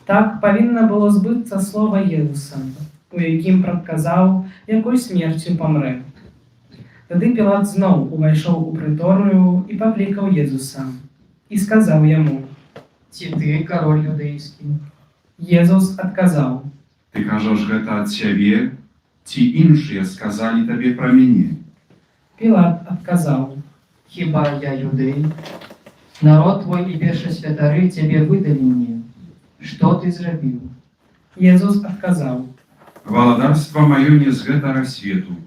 Так павінна было збыцца слова Езуса, у якім прадказаў, якой смерцю памрэ. Тады Пілат зноў увайшоў у прыторыю і паклікаў Езуса і сказаў яму. Ці ты кароль юдэйскі? Езус адказаў. Ты кажаш гэта ад сябе, ці іншыя сказалі табе пра мяне? Пілат адказаў. Хіба я юдэй? Народ твой і першасвятары цябе выдалі мне. Што ты зрабіў? Езус адказаў. Валадарства маё не з гэтага свету.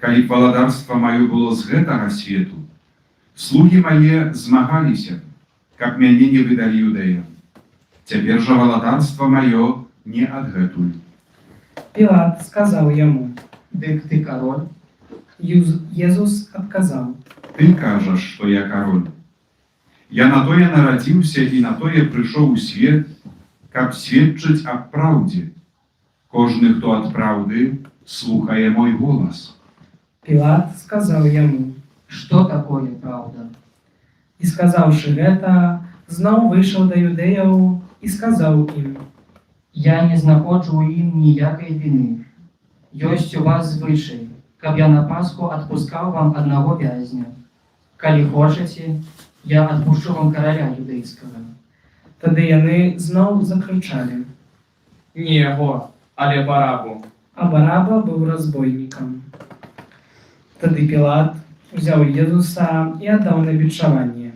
Калі б валадарства маё было з гэтага свету, Слуги мае змагаліся, каб мяне не выдалі юдэям. Цяпер жа валадарства маё не адгэтуль. Пилат сказал ему. Дык ты король? Иисус отказал. Ты кажаш, што я кароль. Я на тое нарадзіўся і на тое прыйшоў у свет, каб сведчыць аб праўдзе. Кожны, хто ад праўды, слухае мой голас. Пилат сказал ему. Что такое правда? И сказавши это, знов вышел до юдеев и сказал им. Я не знаходжу ў ім ніякай вины. Ёсць у вас звычай, каб я на Пасху адпускаў вам аднаго вязня. Калі хочаце, я адпушчу вам караля юдэйскага. Тады яны знов закричали. Не яго, але Барабу. А Бараба был разбойником. Тады Пилат взял Иисуса и отдал на бичевание.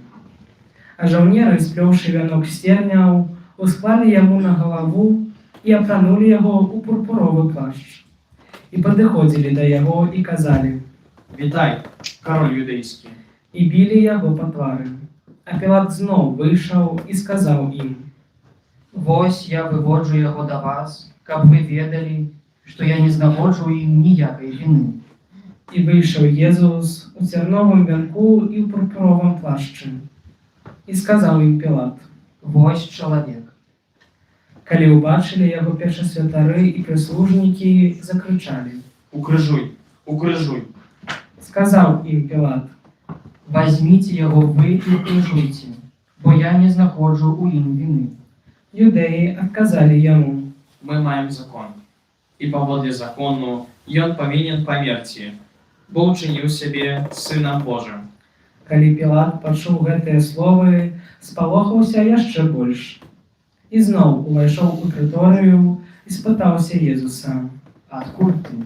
А жаўнеры, сплёўшы вянок стерняў, усклали ему на голову и апранули его у пурпуровый плащ. И подыходили до его и казали, Вітай, король юдейський. и били его по твары. А Пилат знов вышел и сказал им, Вось я выводжу яго да вас, каб вы ведалі, што я не знаходжу ў ім ніякай вины. и вышел Иисус у терновом венку и в пурпуровом плаще. И сказал им Пилат, Вось чалавек. калі убачили его першосвятары и прислужники, закричали. Укрижуй, укрижуй. Сказал им Пилат, Возьмите яго вы і укрыжуйте, бо я не знаходжу ў ім вины. юдеи отказали ему. Мы маем закон. І паводле закону ён павінен памерці, бо ўчыніў сябе сынам Божым. Калі Пилат пачуў гэтыя словы, спалохаўся яшчэ больш. І зноў увайшоў у прыторыю і спытаўся Езуса. Адкуль ты?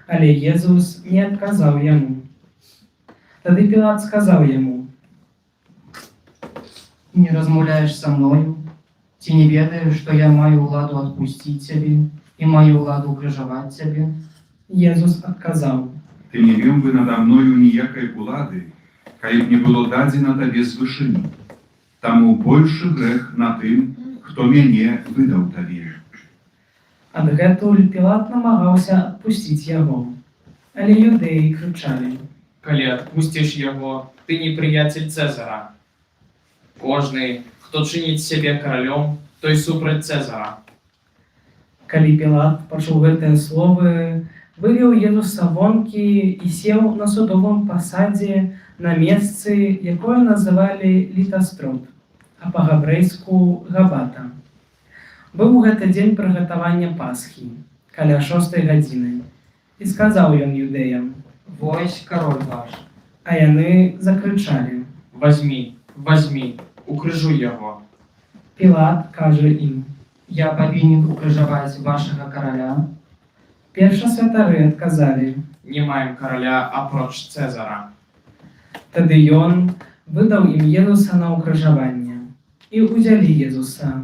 Але Езус не адказаў яму. Тады Пилат сказаў яму, Не размаўляеш са мною? Ці не ведаеш, што я маю ўладу адпусціць цябе і маю ўладу укрыжаваць цябе? Езус адказаў, Ты не меў бы надо мною ніякай улады, калі б не было дадзена табе з вышыні. Таму большы грэх на тым, хто мяне выдаў табе. адгэтуль Пилат намагаўся адпусціць яго. Але юдэі крычалі. Калі адпусціш яго, ты не прыяцель Цэзара. Кожны, хто чыніць сябе каралём, той супраць Цэзара. Калі Пилат пачуў гэтыя словы, вывеў Езуса вонкі і сеў на судовым пасадзе на месцы, якое называлі Літастрот, а па-габрэйску Габата. Быў гэты дзень прыгатавання Пасхі, каля 6 гадзіны, і сказаў ён юдэям, Вось кароль ваш. а яны закрычалі. Возьмі, возьмі, укрыжуй яго. Пілат кажа ім, Я павінен укрыжаваць вашага караля? першасвятары адказалі. Не маем караля апроч Цэзара. Тады ён выдаў ім Езуса на ўкрыжаванне і ўзялі Езуса.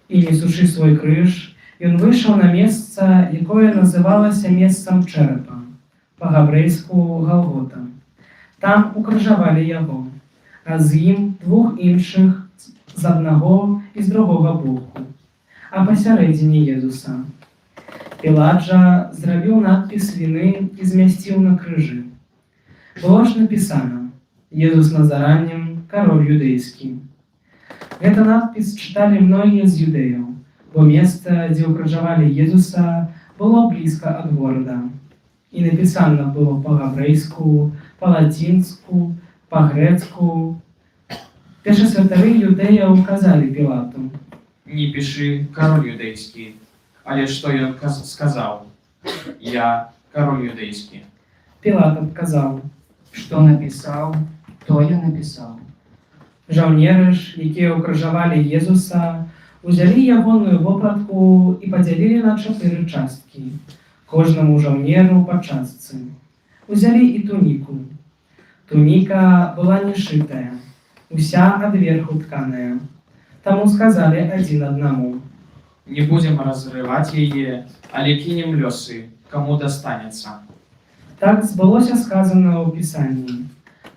І несучы свой крыж, ён выйшаў на месца, якое называлася месцам чэрапа, па-габрэйску Галгота. Там укрыжавалі яго, а з ім двух іншых з аднаго і з другога боку, а пасярэдзіне Езуса. Пілат жа зрабіў надпіс віны і змясціў на крыжы. Было ж напісана «Езус Назаранем, кароль юдэйскі». Гэта надпіс чыталі многія з юдэяў, бо месца, дзе ўкрыжавалі Езуса, было блізка ад горада. І напісана было па-габрэйску, па-лацінску, па-грэцку. Першасвятары юдэяў казалі Пілату. Не пішы кароль юдэйскі. Але што ён сказаў? Я кароль юдэйскі. Пілат адказаў. Што напісаў, тое напісаў. Жаўнеры ж, якія ўкрыжавалі Езуса, узялі ягоную вопратку і падзялілі на 4 часткі, кожнаму жаўнеру па частцы. Узялі і туніку. Туніка была не шытая, уся адверху тканая. Таму сказалі адзін аднаму. Не будзем разрываць яе, але кінем лёсы, каму дастанецца. Так збылося сказана ў Пісанні.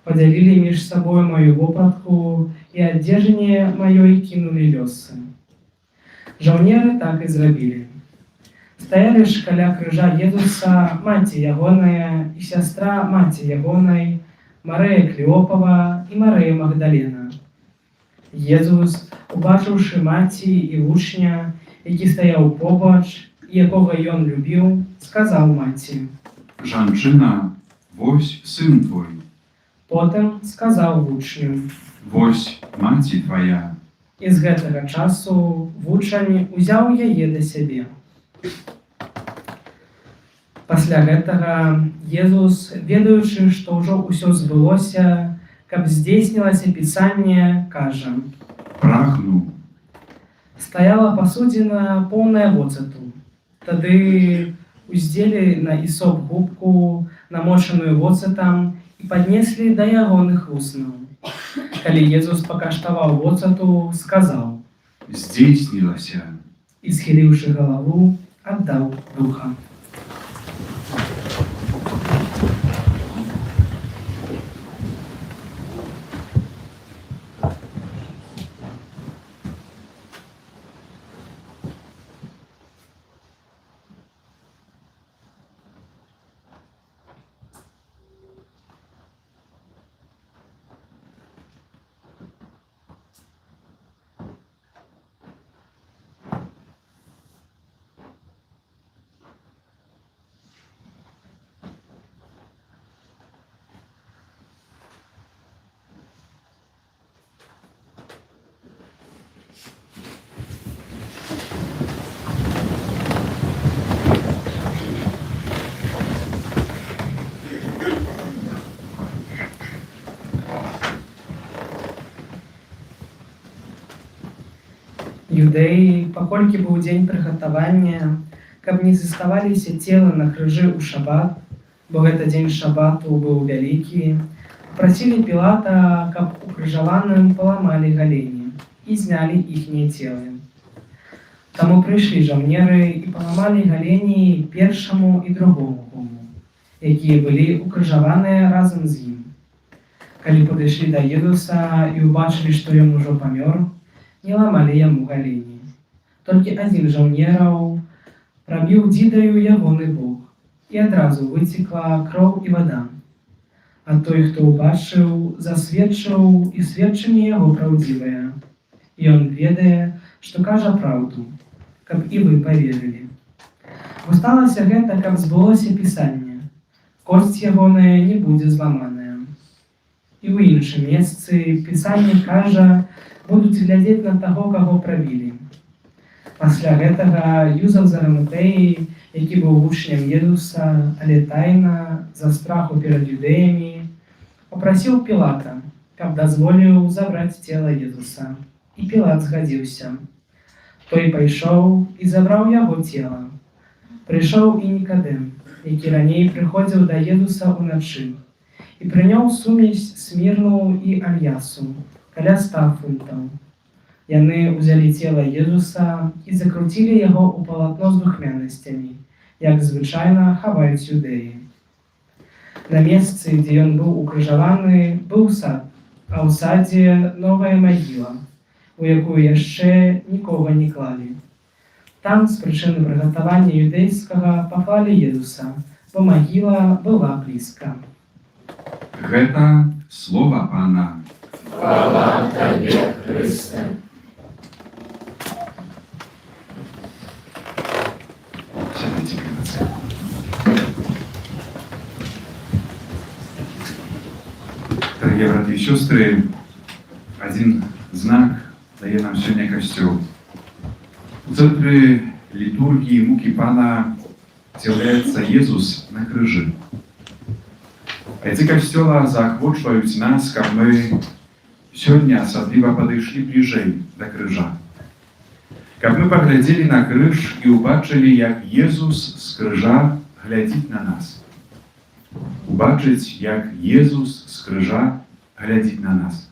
Поделили меж собой мою вопратку и одежине моей кинули лёсы. Жаўнеры так и зрабілі. Стаялі ж каля крыжа Езуса маці ягоная і сястра маці ягонай, Марыя Клеопава і Марыя Магдалена. Езус, убачыўшы маці і вучня, які стаяў побач, і якога ён любіў, сказаў маці. Жанчына, вось сын твой, Потым сказаў вучню. вось маці твая. І з гэтага часу вучань узяў яе да сябе. Пасля гэтага Езус, ведаючы, што ўжо ўсё збылося, каб здзейснілася пісанне, кажа: Прагну. Стаяла пасудзіна поўная воцату. Тады уздзелі на ісоп губку, намочаную воцатам, і паднеслі да ягоных вуснаў. Калі Езус пакаштаваў воцату, сказаў: Здзейснілася. І, схіліўшы галаву, аддаў духа. Юдэі, паколькі быў дзень прыгатавання, каб не заставаліся целы на крыжы ў шабат, бо гэта дзень шабату быў вялікі, прасілі Пілата, каб укрыжаваным паламалі галені і знялі іхнія целы. Таму прыйшлі жаўнеры і паламалі галені першаму і другому гому, якія былі укрыжаваныя разам з ім. Калі падышлі да Езуса і ўбачылі, што ён ужо памёр, не ламалі яму галені. Толькі адзін жаўнераў прабіў дзідаю ягоны бок, і адразу выцекла кроў і вада. А той, хто ўбачыў, засведчыў, і сведчанне яго праўдзівае. Ён ведае, што кажа праўду, каб і вы паверылі. Бо сталася гэта, каб збылося пісанне. Косць ягоная не будзе зламаная. І ў іншым месцы пісанне кажа, будуць глядзець на таго, каго прабілі. Пасля гэтага Юзаў з Арыматэі, які быў вучнем Езуса, але тайна, за страху перад юдэямі, папрасіў Пілата, каб дазволіў забраць цела Езуса. І Пілат згадзіўся. Той пайшоў і забраў яго цела. Прыйшоў і Нікадэм, які раней прыходзіў да Езуса ўначы, і прыняў сумесь смірну і альясу, каля 100 фунтаў. Яны ўзялі цела Езуса і закруцілі яго ў палатно з духмянасцямі, як звычайна хаваюць юдэі. На месцы, дзе ён быў укрыжаваны, быў сад, а ў садзе новая магіла, у якую яшчэ нікога не клалі. Там з прычыны прыгатавання юдэйскага паклалі Езуса, бо магіла была блізка. Гэта слова Пана. Хвала Табе, Христе. Сядайте, братцы. Дорогие браты и сестры, один знак дае нам сёння касцёл. У цэнтры літургіі мукі Пана з'яўляецца Езус на крыжы. Айцы касцёла заахвочваюць нас, каб мы сёння асабліва падышлі бліжэй да крыжа. Каб мы паглядзелі на крыж і ўбачылі, як Езус з крыжа глядзіць на нас. Убачыць, як Езус з крыжа глядзіць на нас.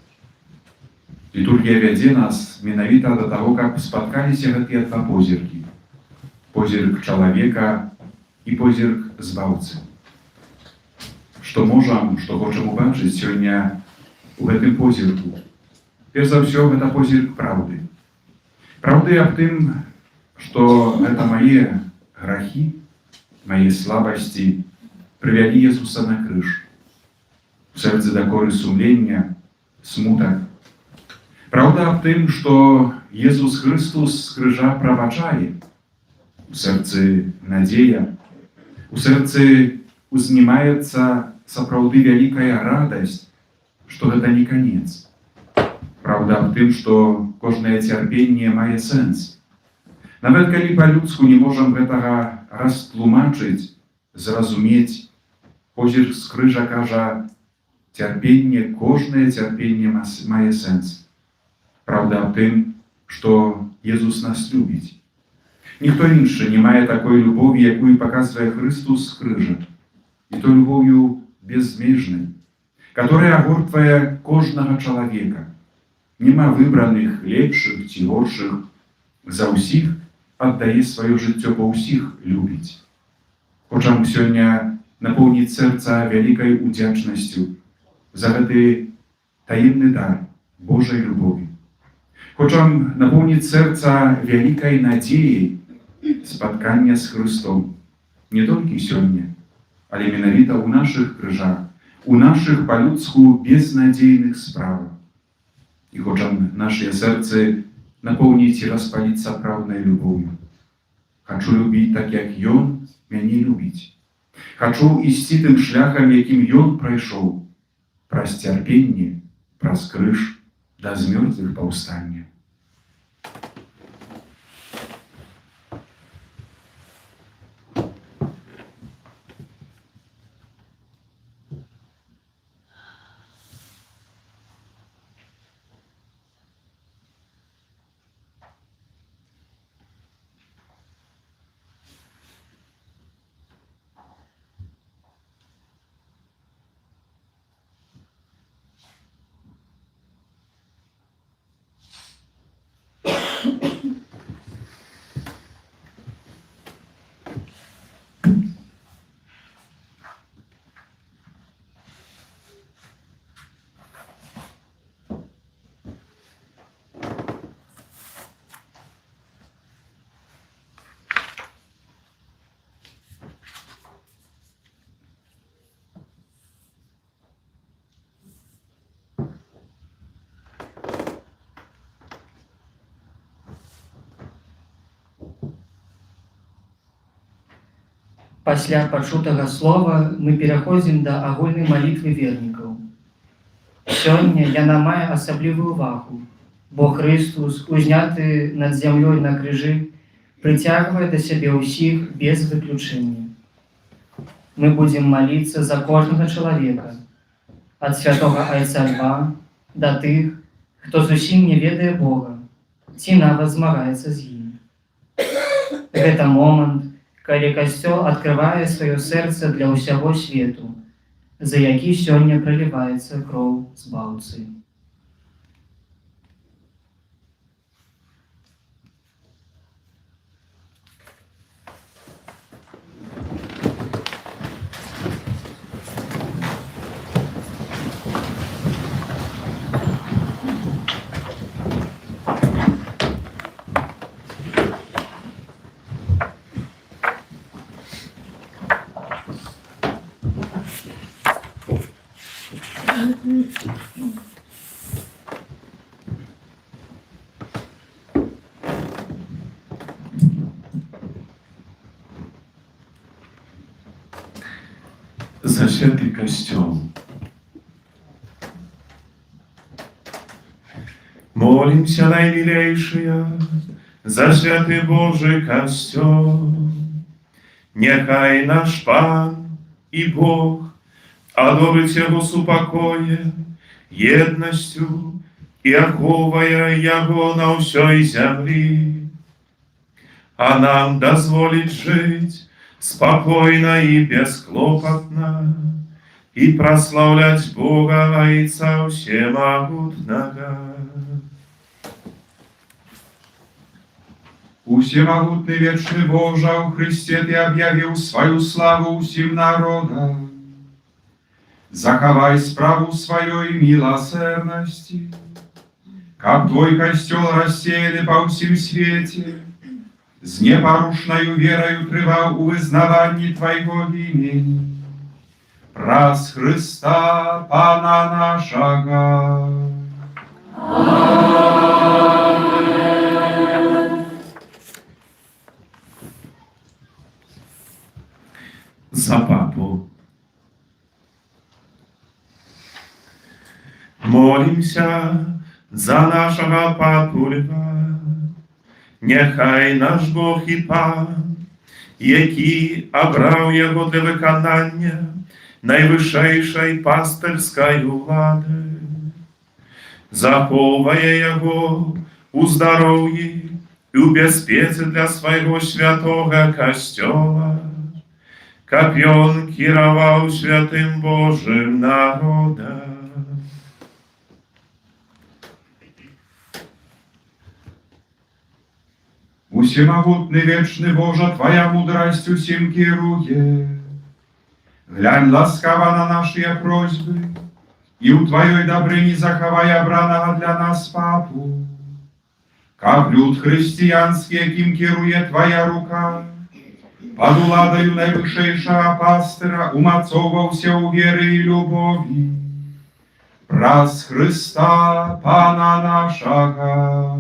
Літургія вядзе нас менавіта да таго, каб спаткаліся гэтыя два позіркі. Позірк чалавека і позірк збаўцы. што можам, што хочам убачыць сёння у гэтым позірку. Перш за ўсё, гэта позірк праўды. Праўды аб тым, што гэта мае грахі, мае слабасці прывялі Jesúsa на крыж. У сэрцы дакоры сумлення, смутак. Праўда аб тым, што Jesús Христос з крыжа прабачае. У сэрцы надзея, у сэрцы узнімаецца сапраўды вялікая радасць, што гэта не канец. Праўда аб тым, што кожнае цярпенне мае сэнс. Нават калі па-людску не можам гэтага растлумачыць, зразумець, позірк з крыжа кажа, цярпенне, кожнае цярпенне мае сэнс. Праўда аб тым, што Jesús нас любіць. Ніхто іншы не мае такой любові, якую паказвае Христос з крыжа. І то любов'ю безмежнай, которая агортвае кожнага чалавека. Нема выбраных, лепшых ці горшых. За ўсіх аддае сваё жыццё, па ўсіх любіць. Хочам сёння напоўніць сэрца вялікай удзячнасцю за гэты таемны дар Божай любові. Хочам напоўніць сэрца вялікай надзеяй спаткання з Христом. Не толькі сёння, але менавіта ў нашых крыжах, у нашых па-людску безнадзейных справах. І хочам нашыя сэрцы напоўніць і распаліць сапраўднай любов'ю. Хачу любіць так, як Ён мяне любіць. Хачу ісці тым шляхам, якім Ён прайшоў, праз цярпенне, праз крыж да змёртвых паўстання. Пасля пачутага слова мы пераходзім да агульнай малітвы вернікаў. Сёння яна мае асаблівую увагу, бо Христос, узняты над зямлёй на крыжы, прыцягвае да сябе ўсіх без выключэння. Мы будзем маліцца за кожнага чалавека, ад святога Айца Льва да тых, хто зусім не ведае Бога, ці нават змагаецца з ім. Гэта момант, калі Касцёл адкрывае сваё сэрца для ўсяго свету, за які сёння праліваецца кроў збаўцы. За святый костёл. Молимся, наимилейшие, за святый Божий костёл. Нехай наш Пан и Бог одобрить его с упокоем, едностью и оховая его на всей земли, а нам дозволить жить спокойно и бесклопотно, и прославлять Бога Отца Всемогутного. Усемогутный вечный Боже, у Христе Ты объявил свою славу всем народам. захавай справу сваёй милосердности, как Твой костел рассеяны по всем свете, з непорушною верою трываў у вызнаванні Твайго имени. Праз Христа Пана нашага. За папу. Молимся за нашого папу Льва. Нехай наш Бог і Пан, який обрав його для виконання найвищейшої пастирської влади, заховує його у здоров'ї і у безпеці для свого святого костела, как он керовал святым Божьим народом. Усемогутный вечный Боже, Твоя мудрость усім керує. Глянь ласкаво на наши просьбы, и у Твоей добрыни заховай обраного для нас папу. Как люд христианский, яким керує Твоя рука, под уладою найвышейшего пастыра умацовався у веры и любови. Праз Христа Пана нашага.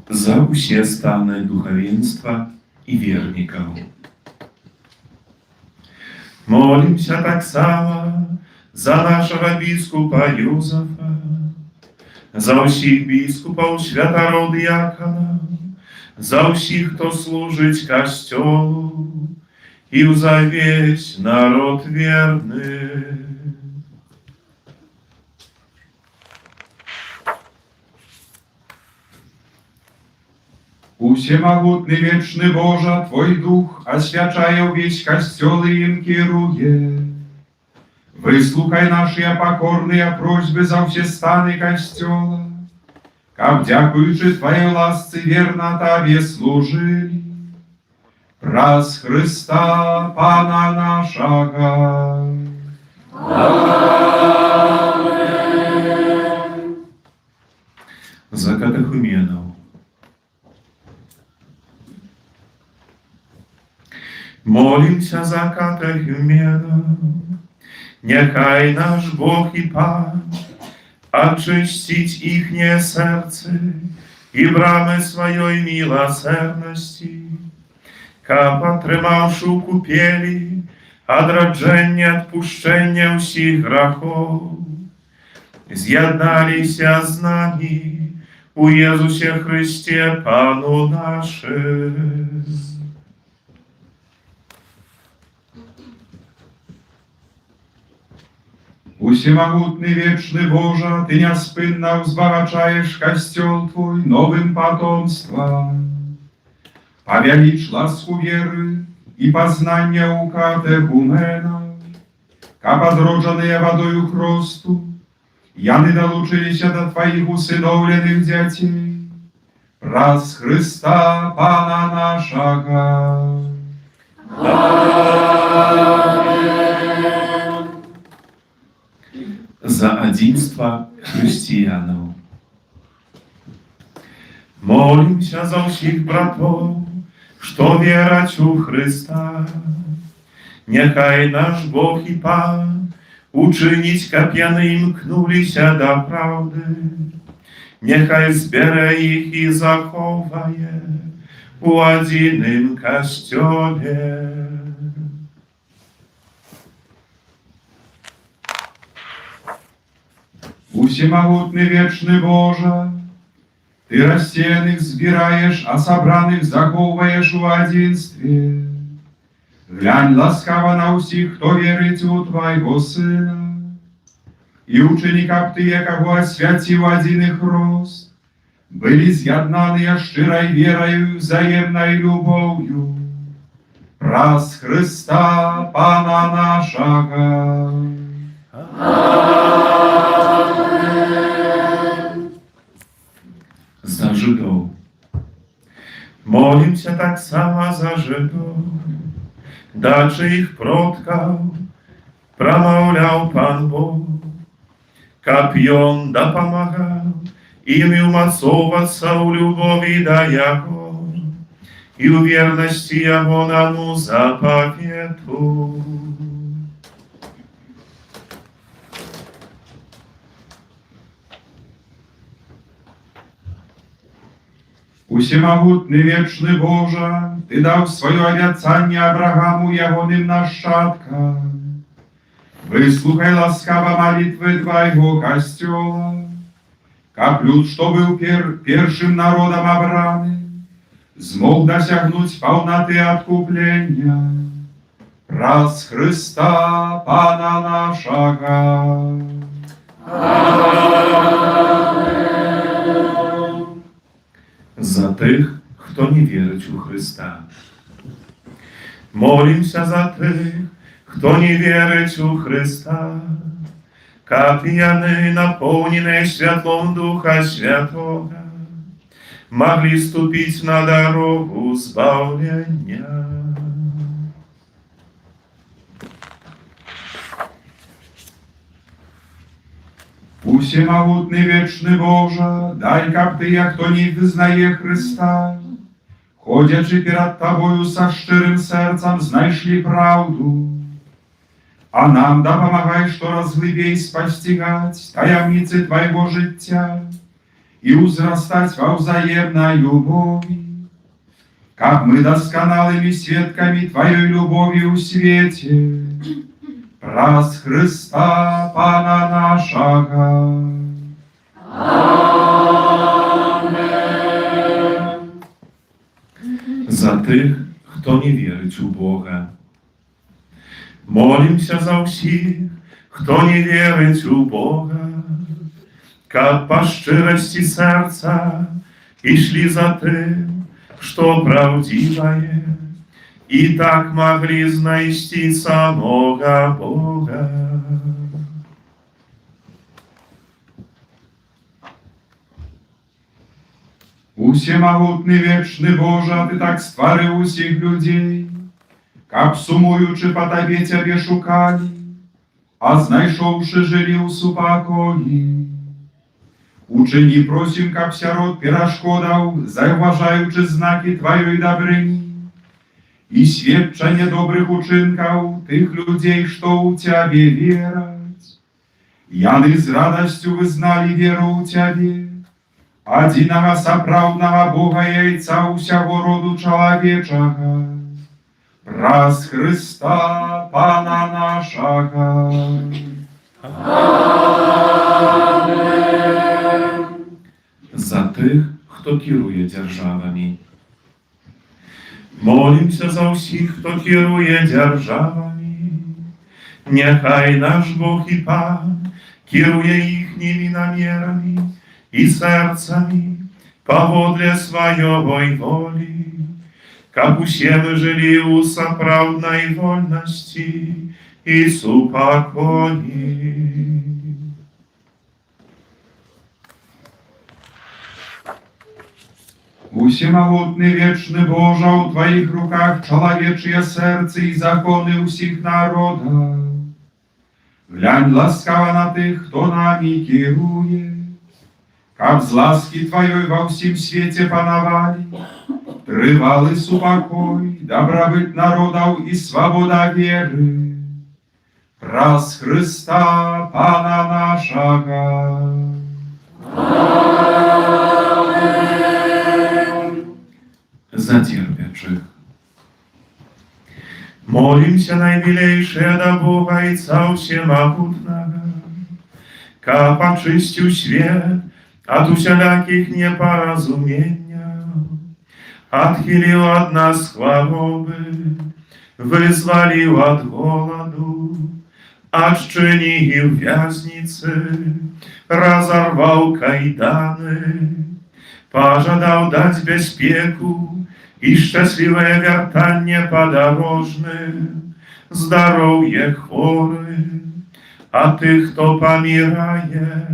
За усе станы духовенства и верников. Молимся так само за нашего біскупа Юзефа, за усіх біскупів святород діаконів, за усіх, хто служить костьолу, і за весь народ вірний. Усемогутный вечный Боже, Твой Дух, освячая весь костел и им керує. Выслухай наши покорные просьбы за все станы костела, как, дякуючи Твоей ласце, верно Тебе служили. Праз Христа Пана нашага. За катехуменов. Молимся за катехуменов. Нехай наш Бог и Пан очистить ихнее сердце и брамы своей милосердности, ка потримавши у купели одрадження отпущення всіх грехов, з'єдналися з нами у Єзусе Христе Пану нашим. Усемогутный вечный Боже, Ты неспынно взбогачаешь костел Твой новым потомством. Повеличь ласку веры и познания у катехуменов, ка подродженные водою хросту, яны долучилися до Твоих усыновленных детей. Праз Христа Пана нашага. За одинство христианов. Молимся за всіх братов, что верать у Христа. Нехай наш Бог и Пан учинить, как яны мкнулися до правди. Нехай збере їх і заховає у одиним костьоле. Усемогутный вечный Боже, Ты рассеянных збираешь, а собраных заховываешь в одинстве. Глянь ласкаво на всіх, хто вірить у Твоего Сына, и учени, как Ты, кого освятив один их рост, были з'єднаны щирой верою, взаимной любовью. Праз Христа Пана нашага. За жидов. Молимся так само за Żydów, дачы ich продкаў, прамаўляў Пан Бог, каб Ён дапамагаў ім умацоўвацца ў любові да Яго і ў вернасці Ягонаму запавету. Усемагутны вечны Божа, Ты даў сваё абяцанне Абрагаму ягоным нашчадкам. Выслухай ласкава молитвы Твайго касцёла, каб люд, што быў першым народам абраны, змог дасягнуць паўнаты адкуплення праз Хрыста Пана нашага. За тых, хто не верыць у Хрыста. Молімся за тых, хто не верыць у Хрыста, каб яны, напоўненыя святлом Духа Святога, маглі ступіць на дарогу збаўлення. Усемагутны вечны Божа, дай, каб тыя, хто не вызнае Хрыста, ходячы перад Табою са шчырым сэрцам, знайшлі праўду. А нам дапамагай штораз глыбей спасцігаць таямніцы Твайго жыцця і ўзрастаць ва ўзаемнай любові, каб мы дасканалымі сведкамі Тваёй любові ў свеце, праз Хрыста Пана нашага. За тых, хто не верыць у Бога. Молімся за ўсіх, хто не верыць у Бога, каб па шчырасці сэрца ішлі за тым, што праўдзівае, і так маглі знайсці самога Бога. Усемагутны вечны Божа, Ты так стварыў усіх людзей, каб сумуючы па Табе Цябе шукалі, а знайшоўшы жылі ў супакоі. Учыні, просім, каб сярод перашкодаў, заўважаючы знакі Тваёй дабрыні і сведчанне добрых учынкаў тых людзей, што ў Цябе вераць, яны з радасцю вызналі веру ў Цябе, адзінага сапраўднага Бога яйца ўсяго роду чалавечага, праз Хрыста Пана нашага. За тых, хто кіруе дзяржавамі. Молімся за ўсіх, хто кіруе дзяржавамі. Няхай наш Бог і Пан кіруе іхнімі намерамі і сэрцамі паводле сваёй волі, каб усе мы жылі ў сапраўднай вольнасці і супакоі. Усемагутны вечны Божа, у Тваіх руках чалавечыя сэрцы і законы ўсіх народаў. Глянь ласкава на тых, хто намі кіруе, каб з ласкі Тваёй ва ўсім свеце панавалі трывалы супакой, дабрабыт народаў і свабода веры, праз Хрыста Пана нашага. За церпячых. Молімся наймілейшае да Бога Айца Всемагутнага, каб ачысціў свет ад усялякіх непаразуменняў, адхіліў ад нас хваробы, вызваліў ад голаду, адчыніў вязніцы, разарваў кайданы, пажадаў даць бяспеку і шчаслівае вяртанне падарожным, здароўе хворым, а тых, хто памірае,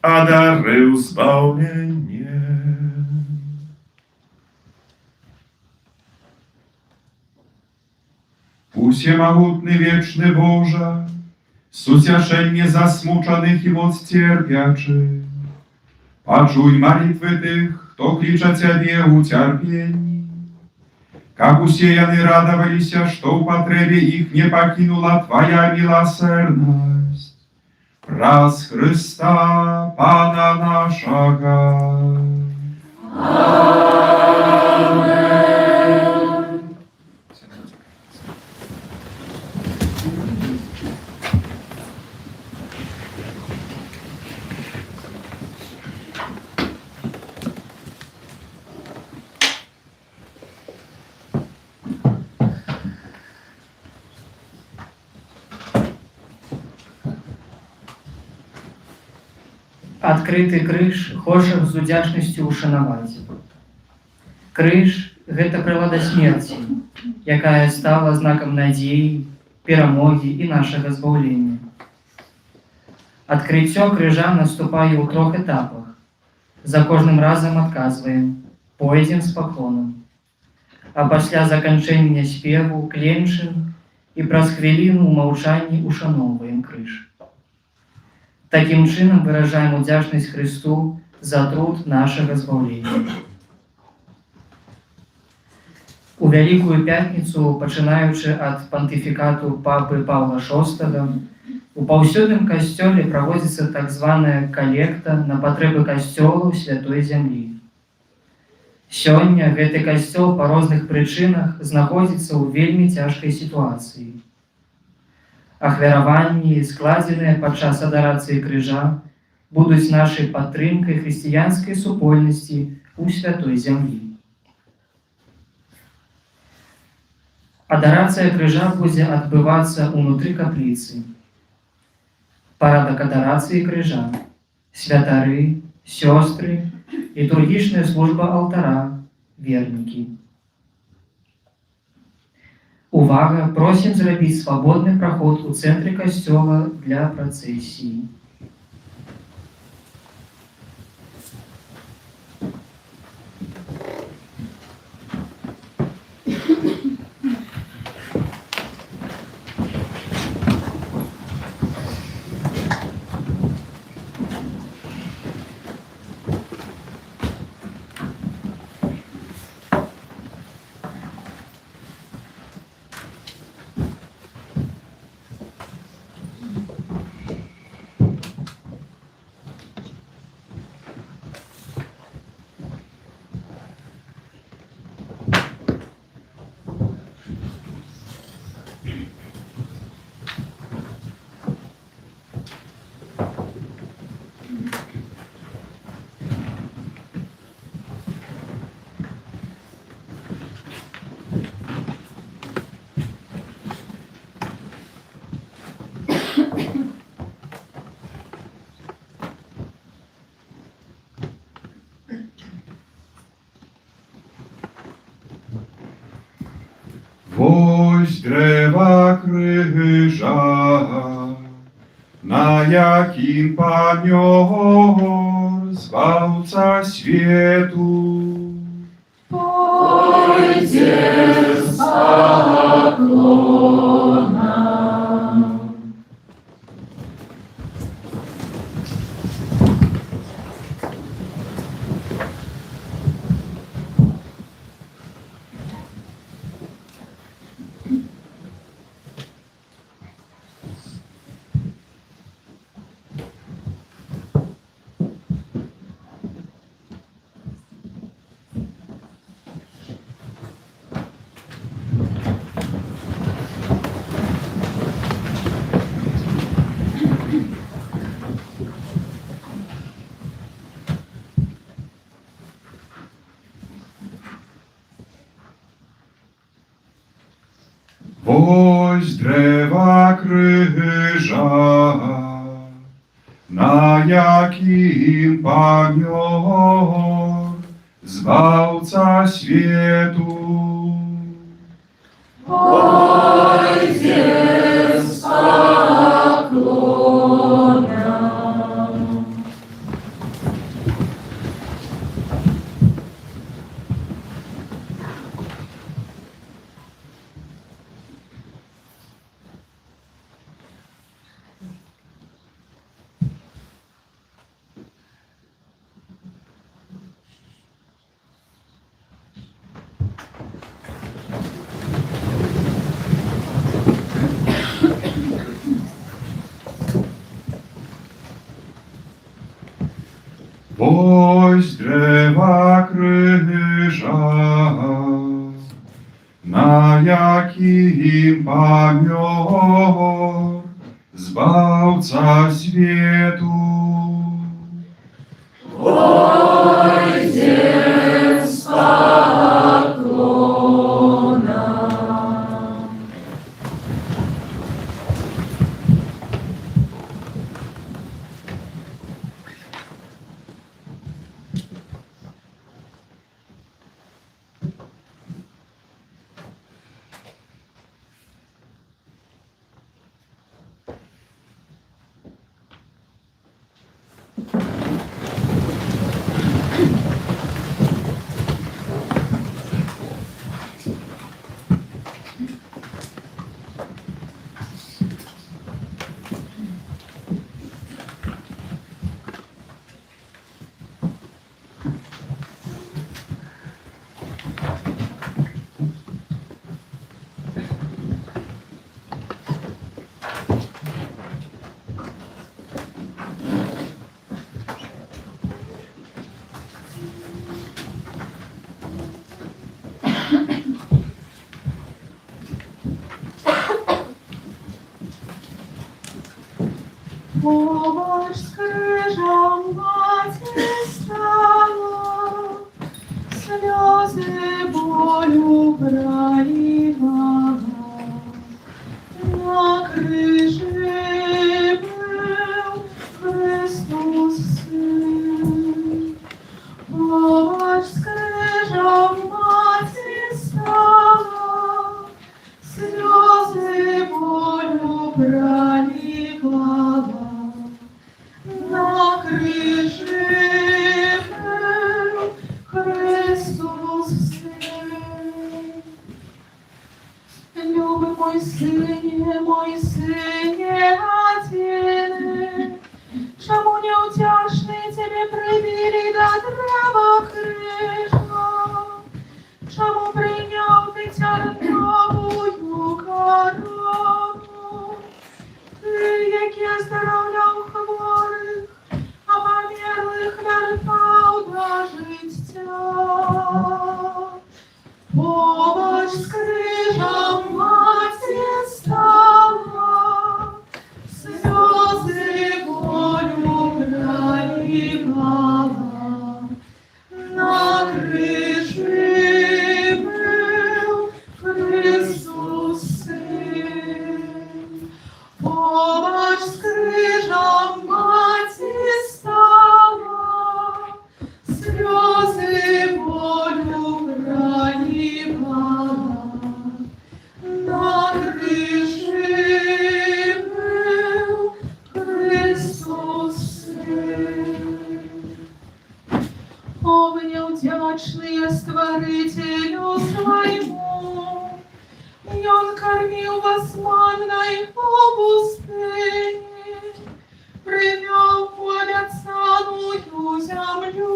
адарыў збаўленне. Всемогутny wieczny Boże, sucieszenie zasmuczonych i moc cierpiaczy, poczuj modlitwy tych, kto klicze Ciebie ucierpieni. Как усеяны радовались, что в потребе их не покинула Твоя милосердность. Раз Христа, Пана нашего. Адкрыты крыж хоча з удзячнасцю ушанаваць. Крыж – гэта прылада смерці, якая стала знакам надзеі, перамогі і нашага збаўлення. Адкрыццё крыжа наступае ў 3 этапах. За кожным разам адказваем, пойдзем з паклонам. А пасля заканчэння спеву кленчым і праз хвіліну ў маўчанні ушаноўваем крыж. Такім чынам выражаем удзячнасць Христу за труд нашага збаўлення. У Вялікую Пятніцу, пачынаючы ад пантыфікату папы Паўла VI, у паўсюдным касцёле праводзіцца так званая калекта на патрэбы касцёлаў святой зямлі. Сёння гэты касцёл па розных прычынах знаходзіцца ў вельмі цяжкай сітуацыі. Ахвяраванні, складзеныя падчас адарацыі крыжа, будуць нашай падтрымкай хрысціянскай супольнасці ў святой зямлі. Адарацыя крыжа будзе адбывацца ўнутры капліцы. Парадак адарацыі крыжа, святары, сёстры, літургічная служба алтара, вернікі. Увага, просім зрабіць свабодны праход у цэнтры касцёла для працэсіі. Wось drzewa krzyża, na jakim Panior, Zbawca światu. Pojdzie z poklona. Wось drzewa krzyża, na jakim Panior, Zbawca światu. Pojdzie z poklona. Ось древа крижа, на яким помер Збавца свету. Отец поклона. Помощь с крижом мати стала, слезы болью проливала. На крыже был Христос Сын. Помощь с крижом мати стала, слезы болью проливала. На крыже был Христос Сын. Любый мой сыне один, чому неутяшний тебе прибили до дрова крижа? Чому прийняв ти терновую корону? Ти, який оздоровляв хворих, а померлих вертав до життя. Помощь з крижом мати стала, сльози болю проливала. На крижі був Христос Сын. Помощь з крижом мати стала, сльози болю проливала. На крижі був Христос Сын. О, неудячные Створителю своему, и Он кормил вас манной по пустыне, привел в обетованную землю.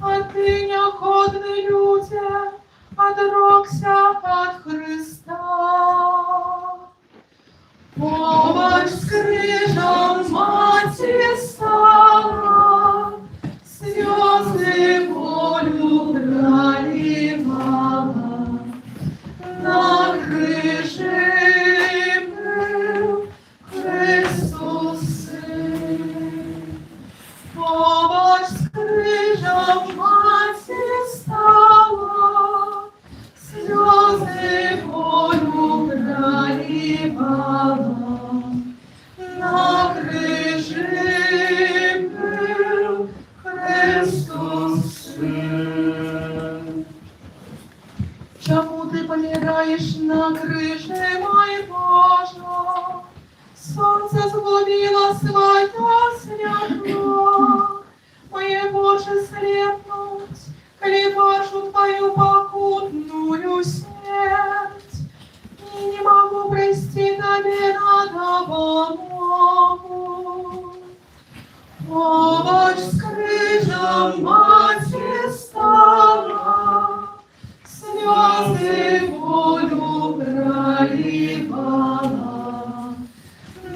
А ты, неохотный людям, отрекся от Христа. Помощь с крижом мати стала, слезы болью проливала. На крыше был Христос Сын. Помощь с крижом мати стала, слезы болью проливала. На крыше был Христос Сын. Чому ти помираєш на крижі, мой Боже? Сонце згубило своє світло. Моє Боже, слепнуть, коли бачу твою покутную смерть. И не могу прости тебе надо Богу. Помощь с крижом мати стала, слезы болью проливала.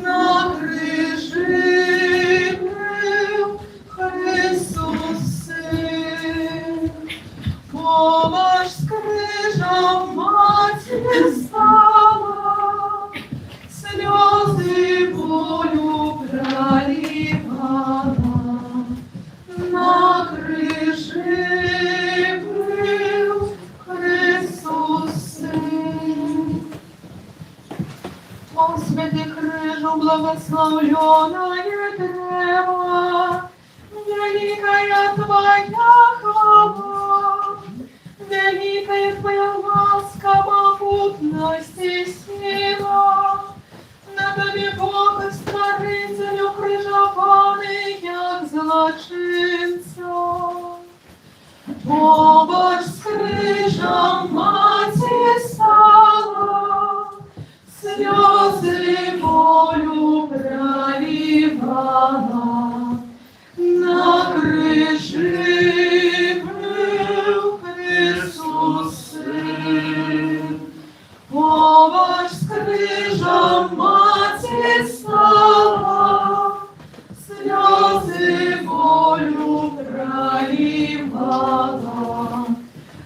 На крыже был Христос О, святый крыжу, благословленное древо, великая твоя хвала, великая твоя ласка, могутность и сила. На тобі Бога створителю крижований, як злочинця. Побач з крижем маті стала, сльози болю проливала. На крижі був Христос Син. Побач з крижем маті стала, сльози болю проливала.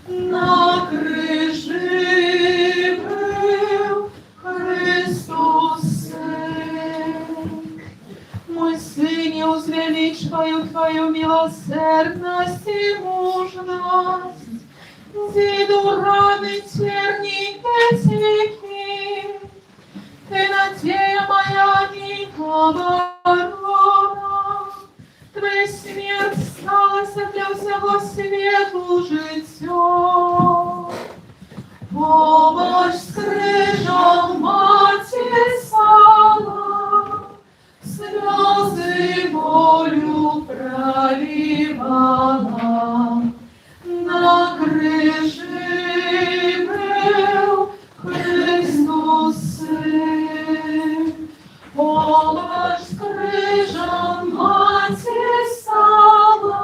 На крижі був Христос Син. Мой Сыне, возвеличиваю Твою милосердность и мужность, зиду раны тернии теки. Ты надея моя никого рода, Твоя смерть сталась для всего свету життя. Помощь с крижом маті стала, сльози болю проливала. На крижі був Христос Син. Помощь з крижем маті стала,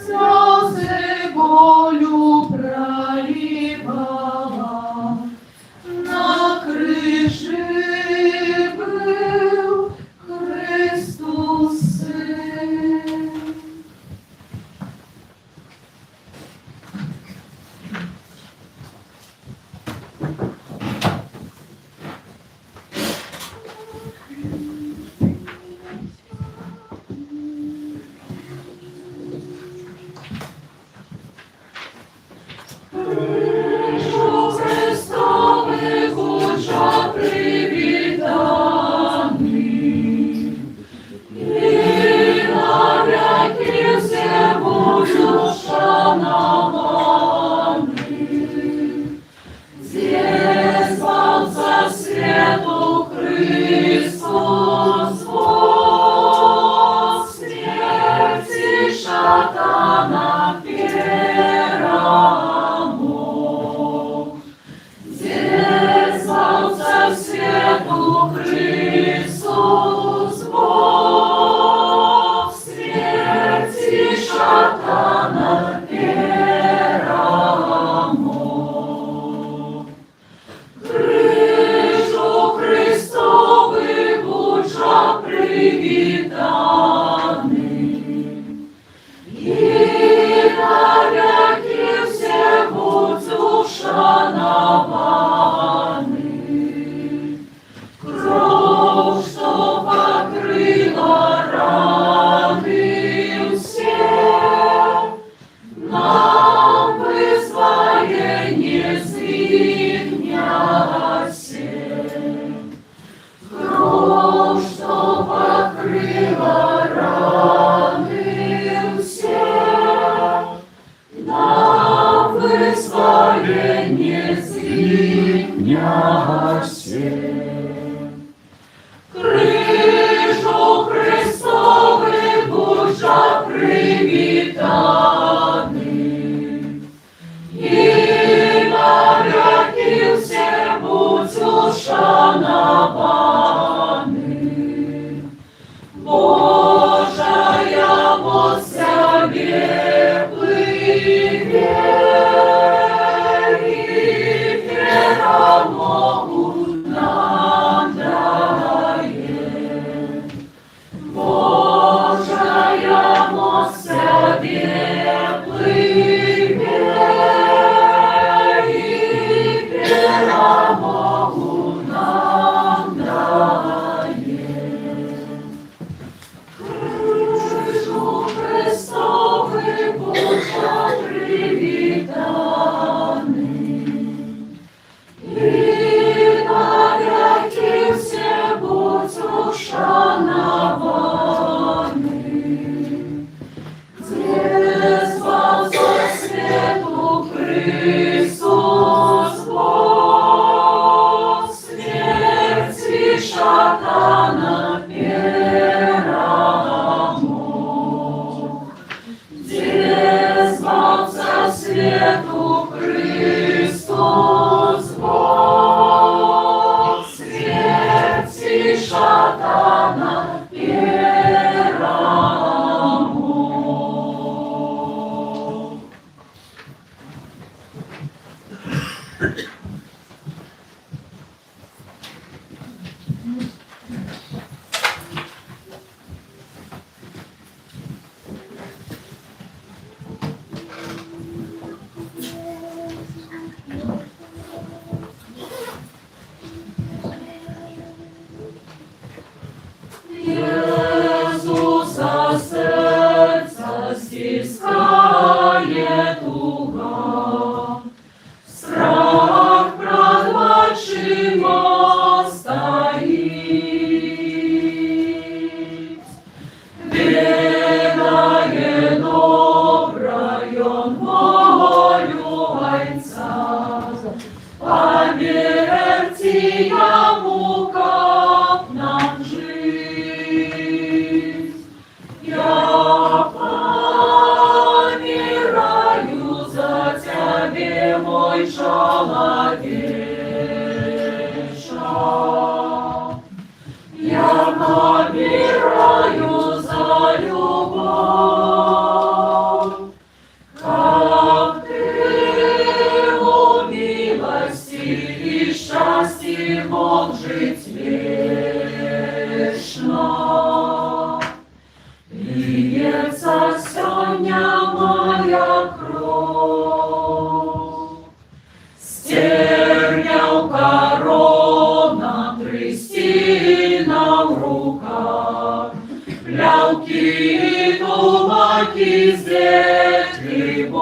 сльози болю проливала. На крижі був Христос Син. Крижу Христових уча привітаний, і на віки всему шанований. Здесь спался свету Христос, Бог смерти шатана перемог. Здесь спался свету Христос, Бог смерти шатана перемог. Крижу Христову шатана перемог. Где звался свету Христос Бог, смерти шатана перемог. Иисуса сердце стискает туга, страх пред очима стоит. Бегает доброю волю Отца, поверьте мукам нам жить. Я помираю за Тебя, мой человеша. Я помираю за любовь, как Ты у милости и счастье мог жить вечно. Льется сегодня моя кровь, стернял корона, трястина в руках, пляуки и тумаки здесь грибой.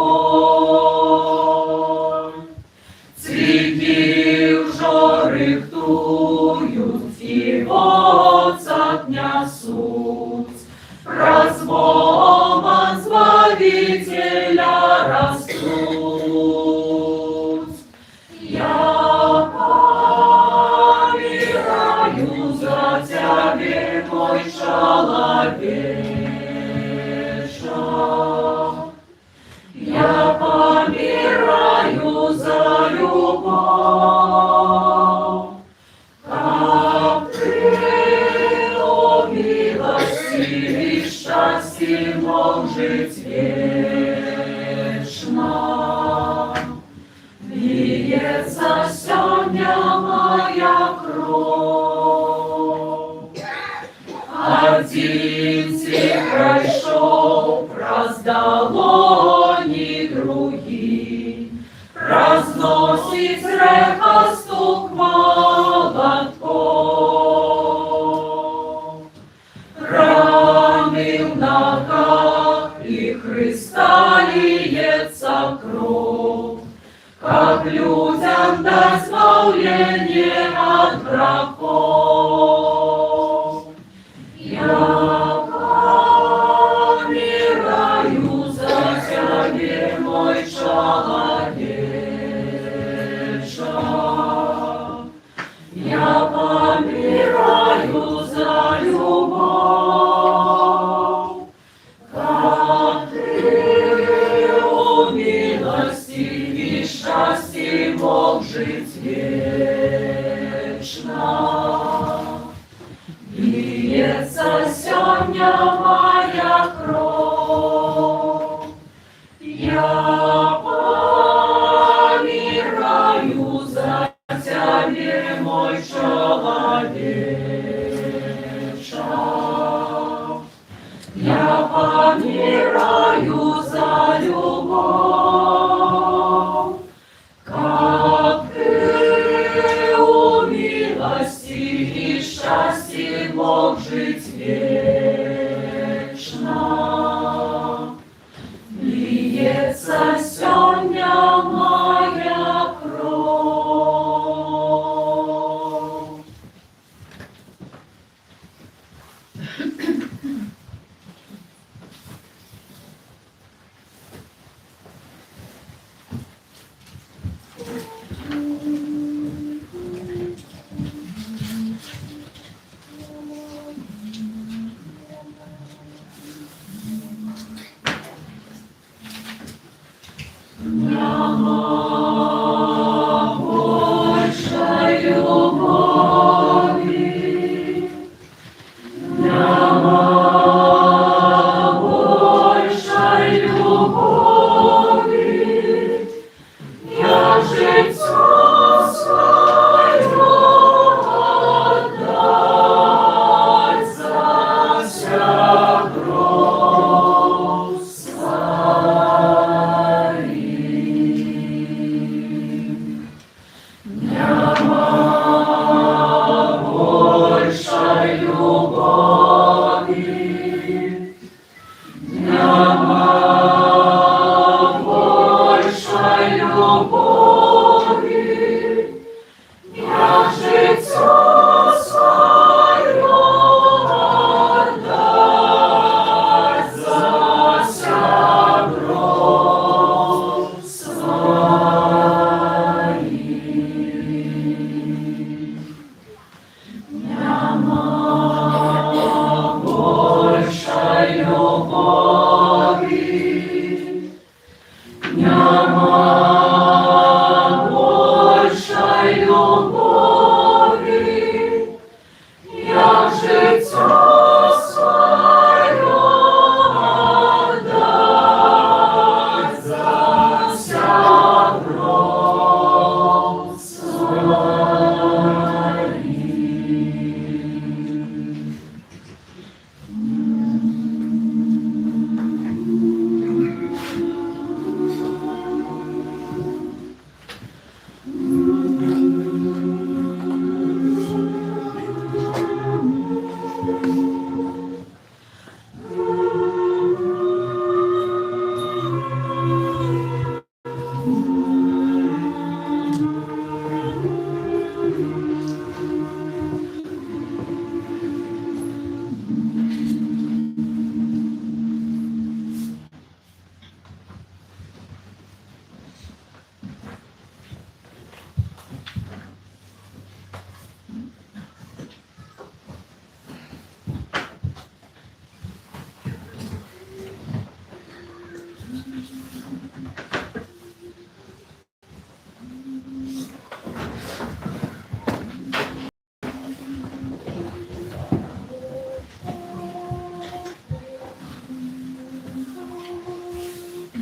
Цветы уже рыхтуют, его несут, размом от Избавителя растут. Я помираю за Тебя, мой человеша. Я помираю за любовь, как Ты у милости и счастье мог жить вечно. Льется сегодня моя кровь. Один ты пройшов, раздалоні другі, разносить реха стук молотков. Раны в ногах и Христа льется кровь, как людям даст избавление от грехов. Я помираю за Тебя, мой человеша. Я помираю за любовь, как Ты у милости и счастье мог жить вечно. Льется сегодня моя кровь. Я помираю за Тебя, мой человеша. Я помираю за любовь, как Ты у милости и счастье мог жить вечно. Льется сегодня моя кровь.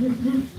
Знаю,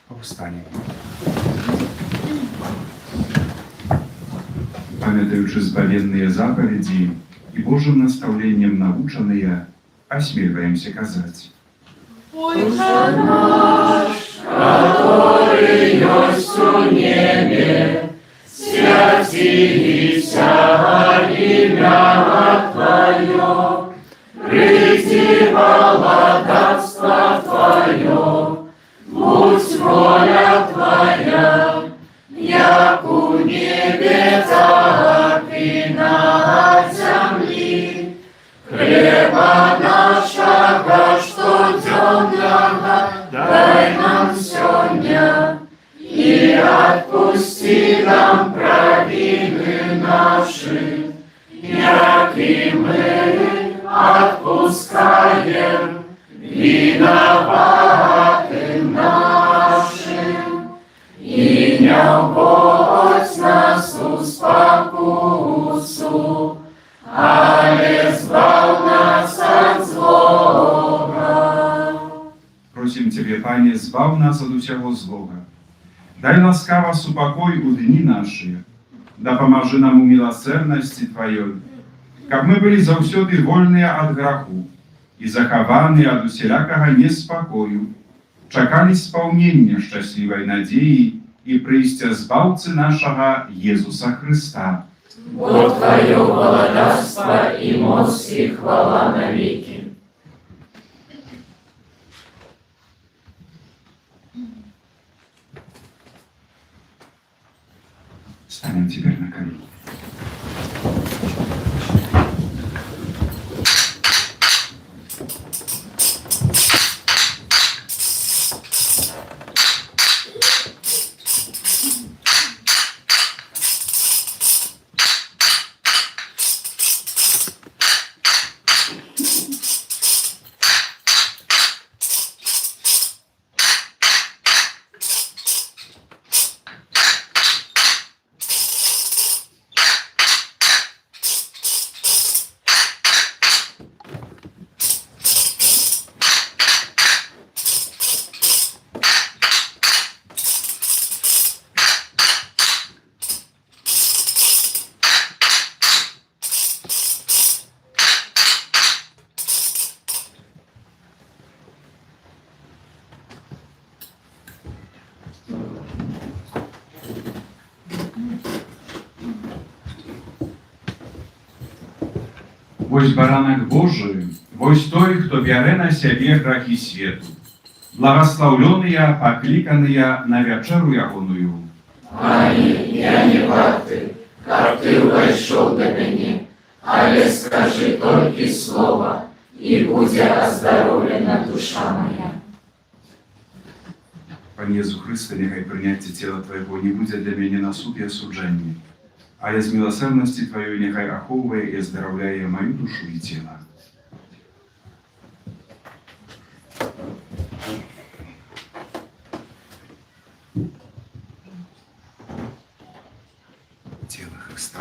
Powstanie. Pamiętaючи zbawienные заповеди и Божьим наставлением наученные, осмеливаемся казать. Отче наш, который есть у небе, святися имя Твое, приди владарство Твое, будь воля Твоя, як у небе, так и на земле. Хлеба нашего штоденного дай нам сегодня, и отпусти нам провины наши, як и мы отпускаем виноватым нашим. И не вводь нас в спокусу, але збав нас от злого. Просим Тебе, Пanie, zbaw nas od усяго злого. Дай ласкаво супокой у дни наши, да поможи нам у милосердности Твоей, как мы были завсёды вольные от греху и захованные от усялякого неспокою, чакали исполнения счастливой надеи и прийстя Збавцы нашего Иисуса Христа. Бо Твое владарство и мощь и хвала навеки. Станем теперь на колени. Вось баранак Божы, вось той, хто бярэ на сябе грахі свету. Благословленыя, пакліканыя на вячэру ягоную. Пане, я не варты, каб ты ўвайшоў да мяне, але скажы толькі слова, і будзе аздароўлена душа моя. Пане Єзу Христе, нехай прийняття тіла Твоєго не буде для мене на суд і осудження, але з милосердності Твоєї нехай аховує і оздоровляє мою душу і тіло. Тіло Христа.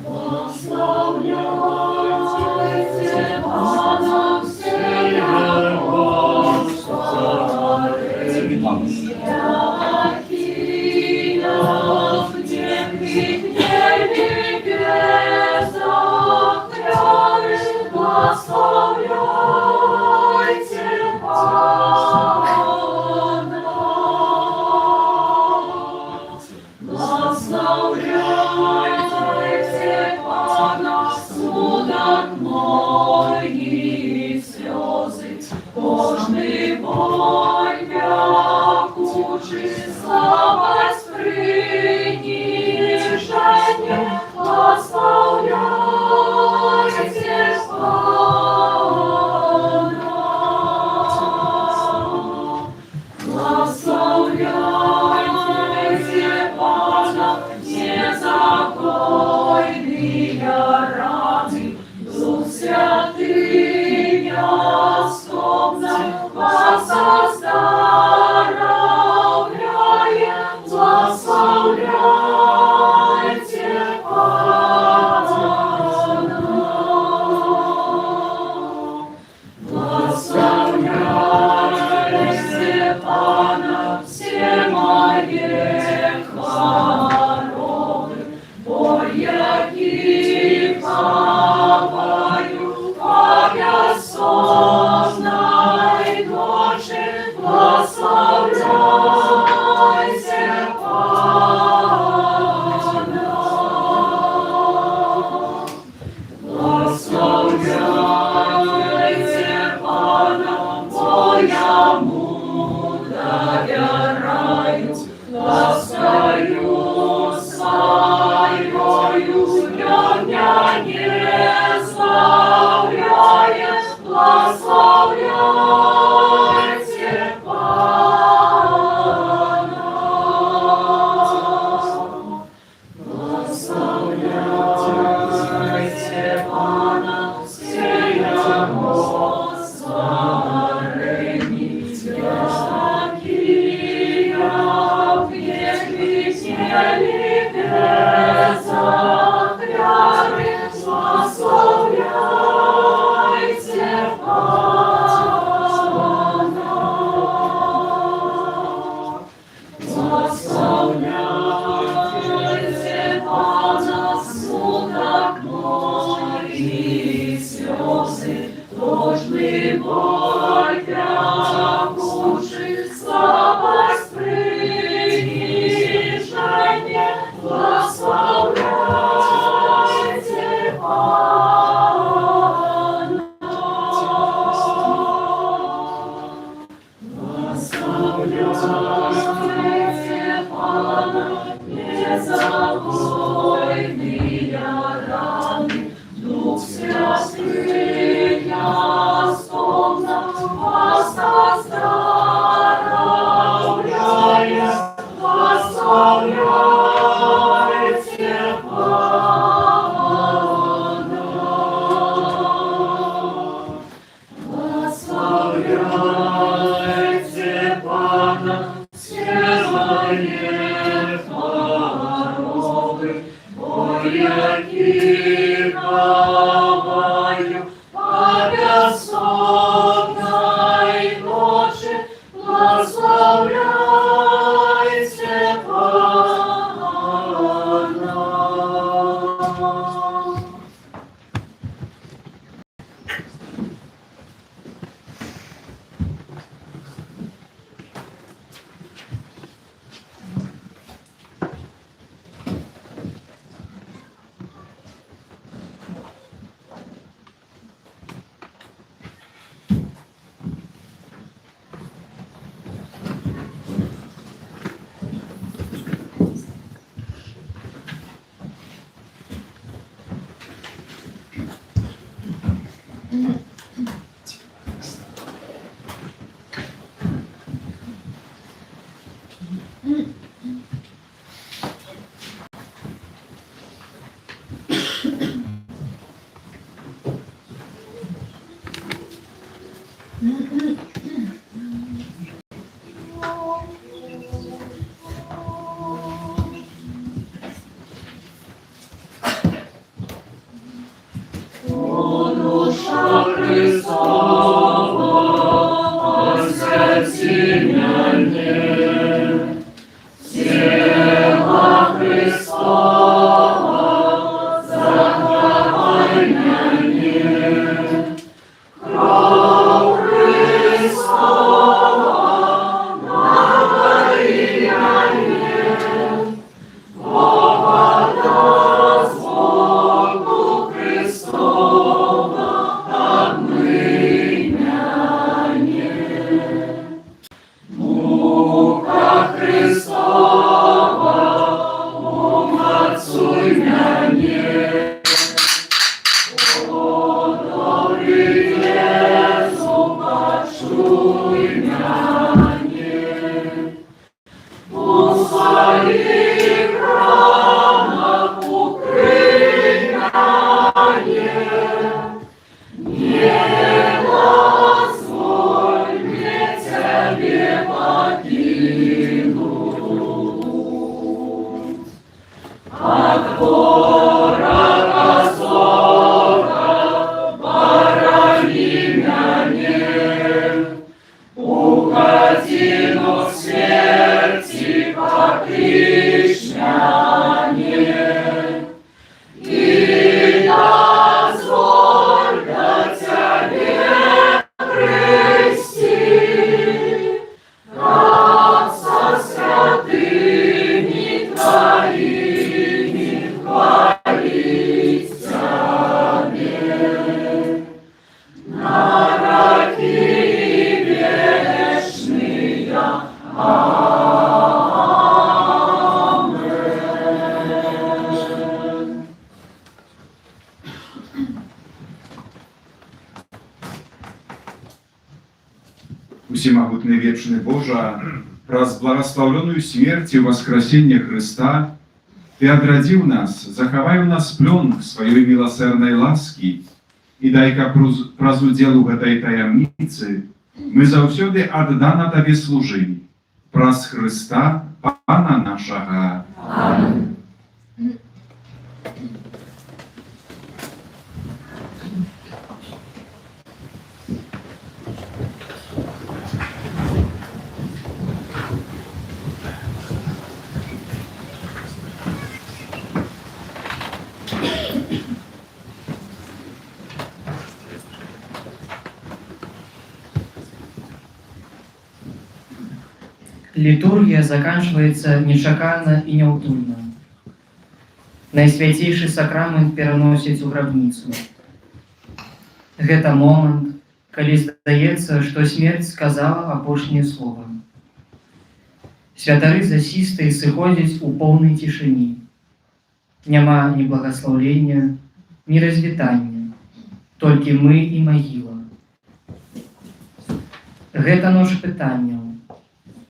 Благословляй, святыня скромна вас оздоровляет, благословляйте Пана. Благословляйте Пана, все мои хвороби, бо які хаваю, погасонной дочи, благословляйте Пана. Благословляйте Пана, моя доверяю, восстаю своёю, меня не сбавляет, благословляйте Пана. Благословляйте Пана, всея Господи, якие объявители без отряды, благословляйте Пана. Благословляйте Пана, смуток мой и слезы, ложный боль тягучий, слабость принижение, благословляйте Пана. Благословляйте Пана, безобойные раны, Дух Святый, я скромно вас оздоровляет, благословляйте Пана. Благословляйте Пана, все мои хворобы, бо які хаваю, погасонной ночи, благословляйте Пана. О, душа Христова, освяти меня, тело Христова, заховай меня, кровь Христова, надарение, Бога даст Богу Христова, обмыняне. Мука Христова, умацуй мяне, Усемагутны вечны Божа, праз благословленную смерть и воскресение Христа, Ты отрадил нас, захавай у нас плен своей милосердной ласки, и дай-ка праз уделу этой таямницы мы заўсёды аддана Табе служили, праз Христа, Пана нашага. Аминь. Литургия заканчивается нечаканно и няўтульна. Найсвятейшы сакрамент пераносяць у грабніцу. Гэта момант, калі здаецца, што смерць сказала апошняе слова. Святары засістыя сыходзяць у поўнай цішыні. Няма ні благаслаўлення, ні развітання, толькі мы і магіла. Гэта ноч пытанняў.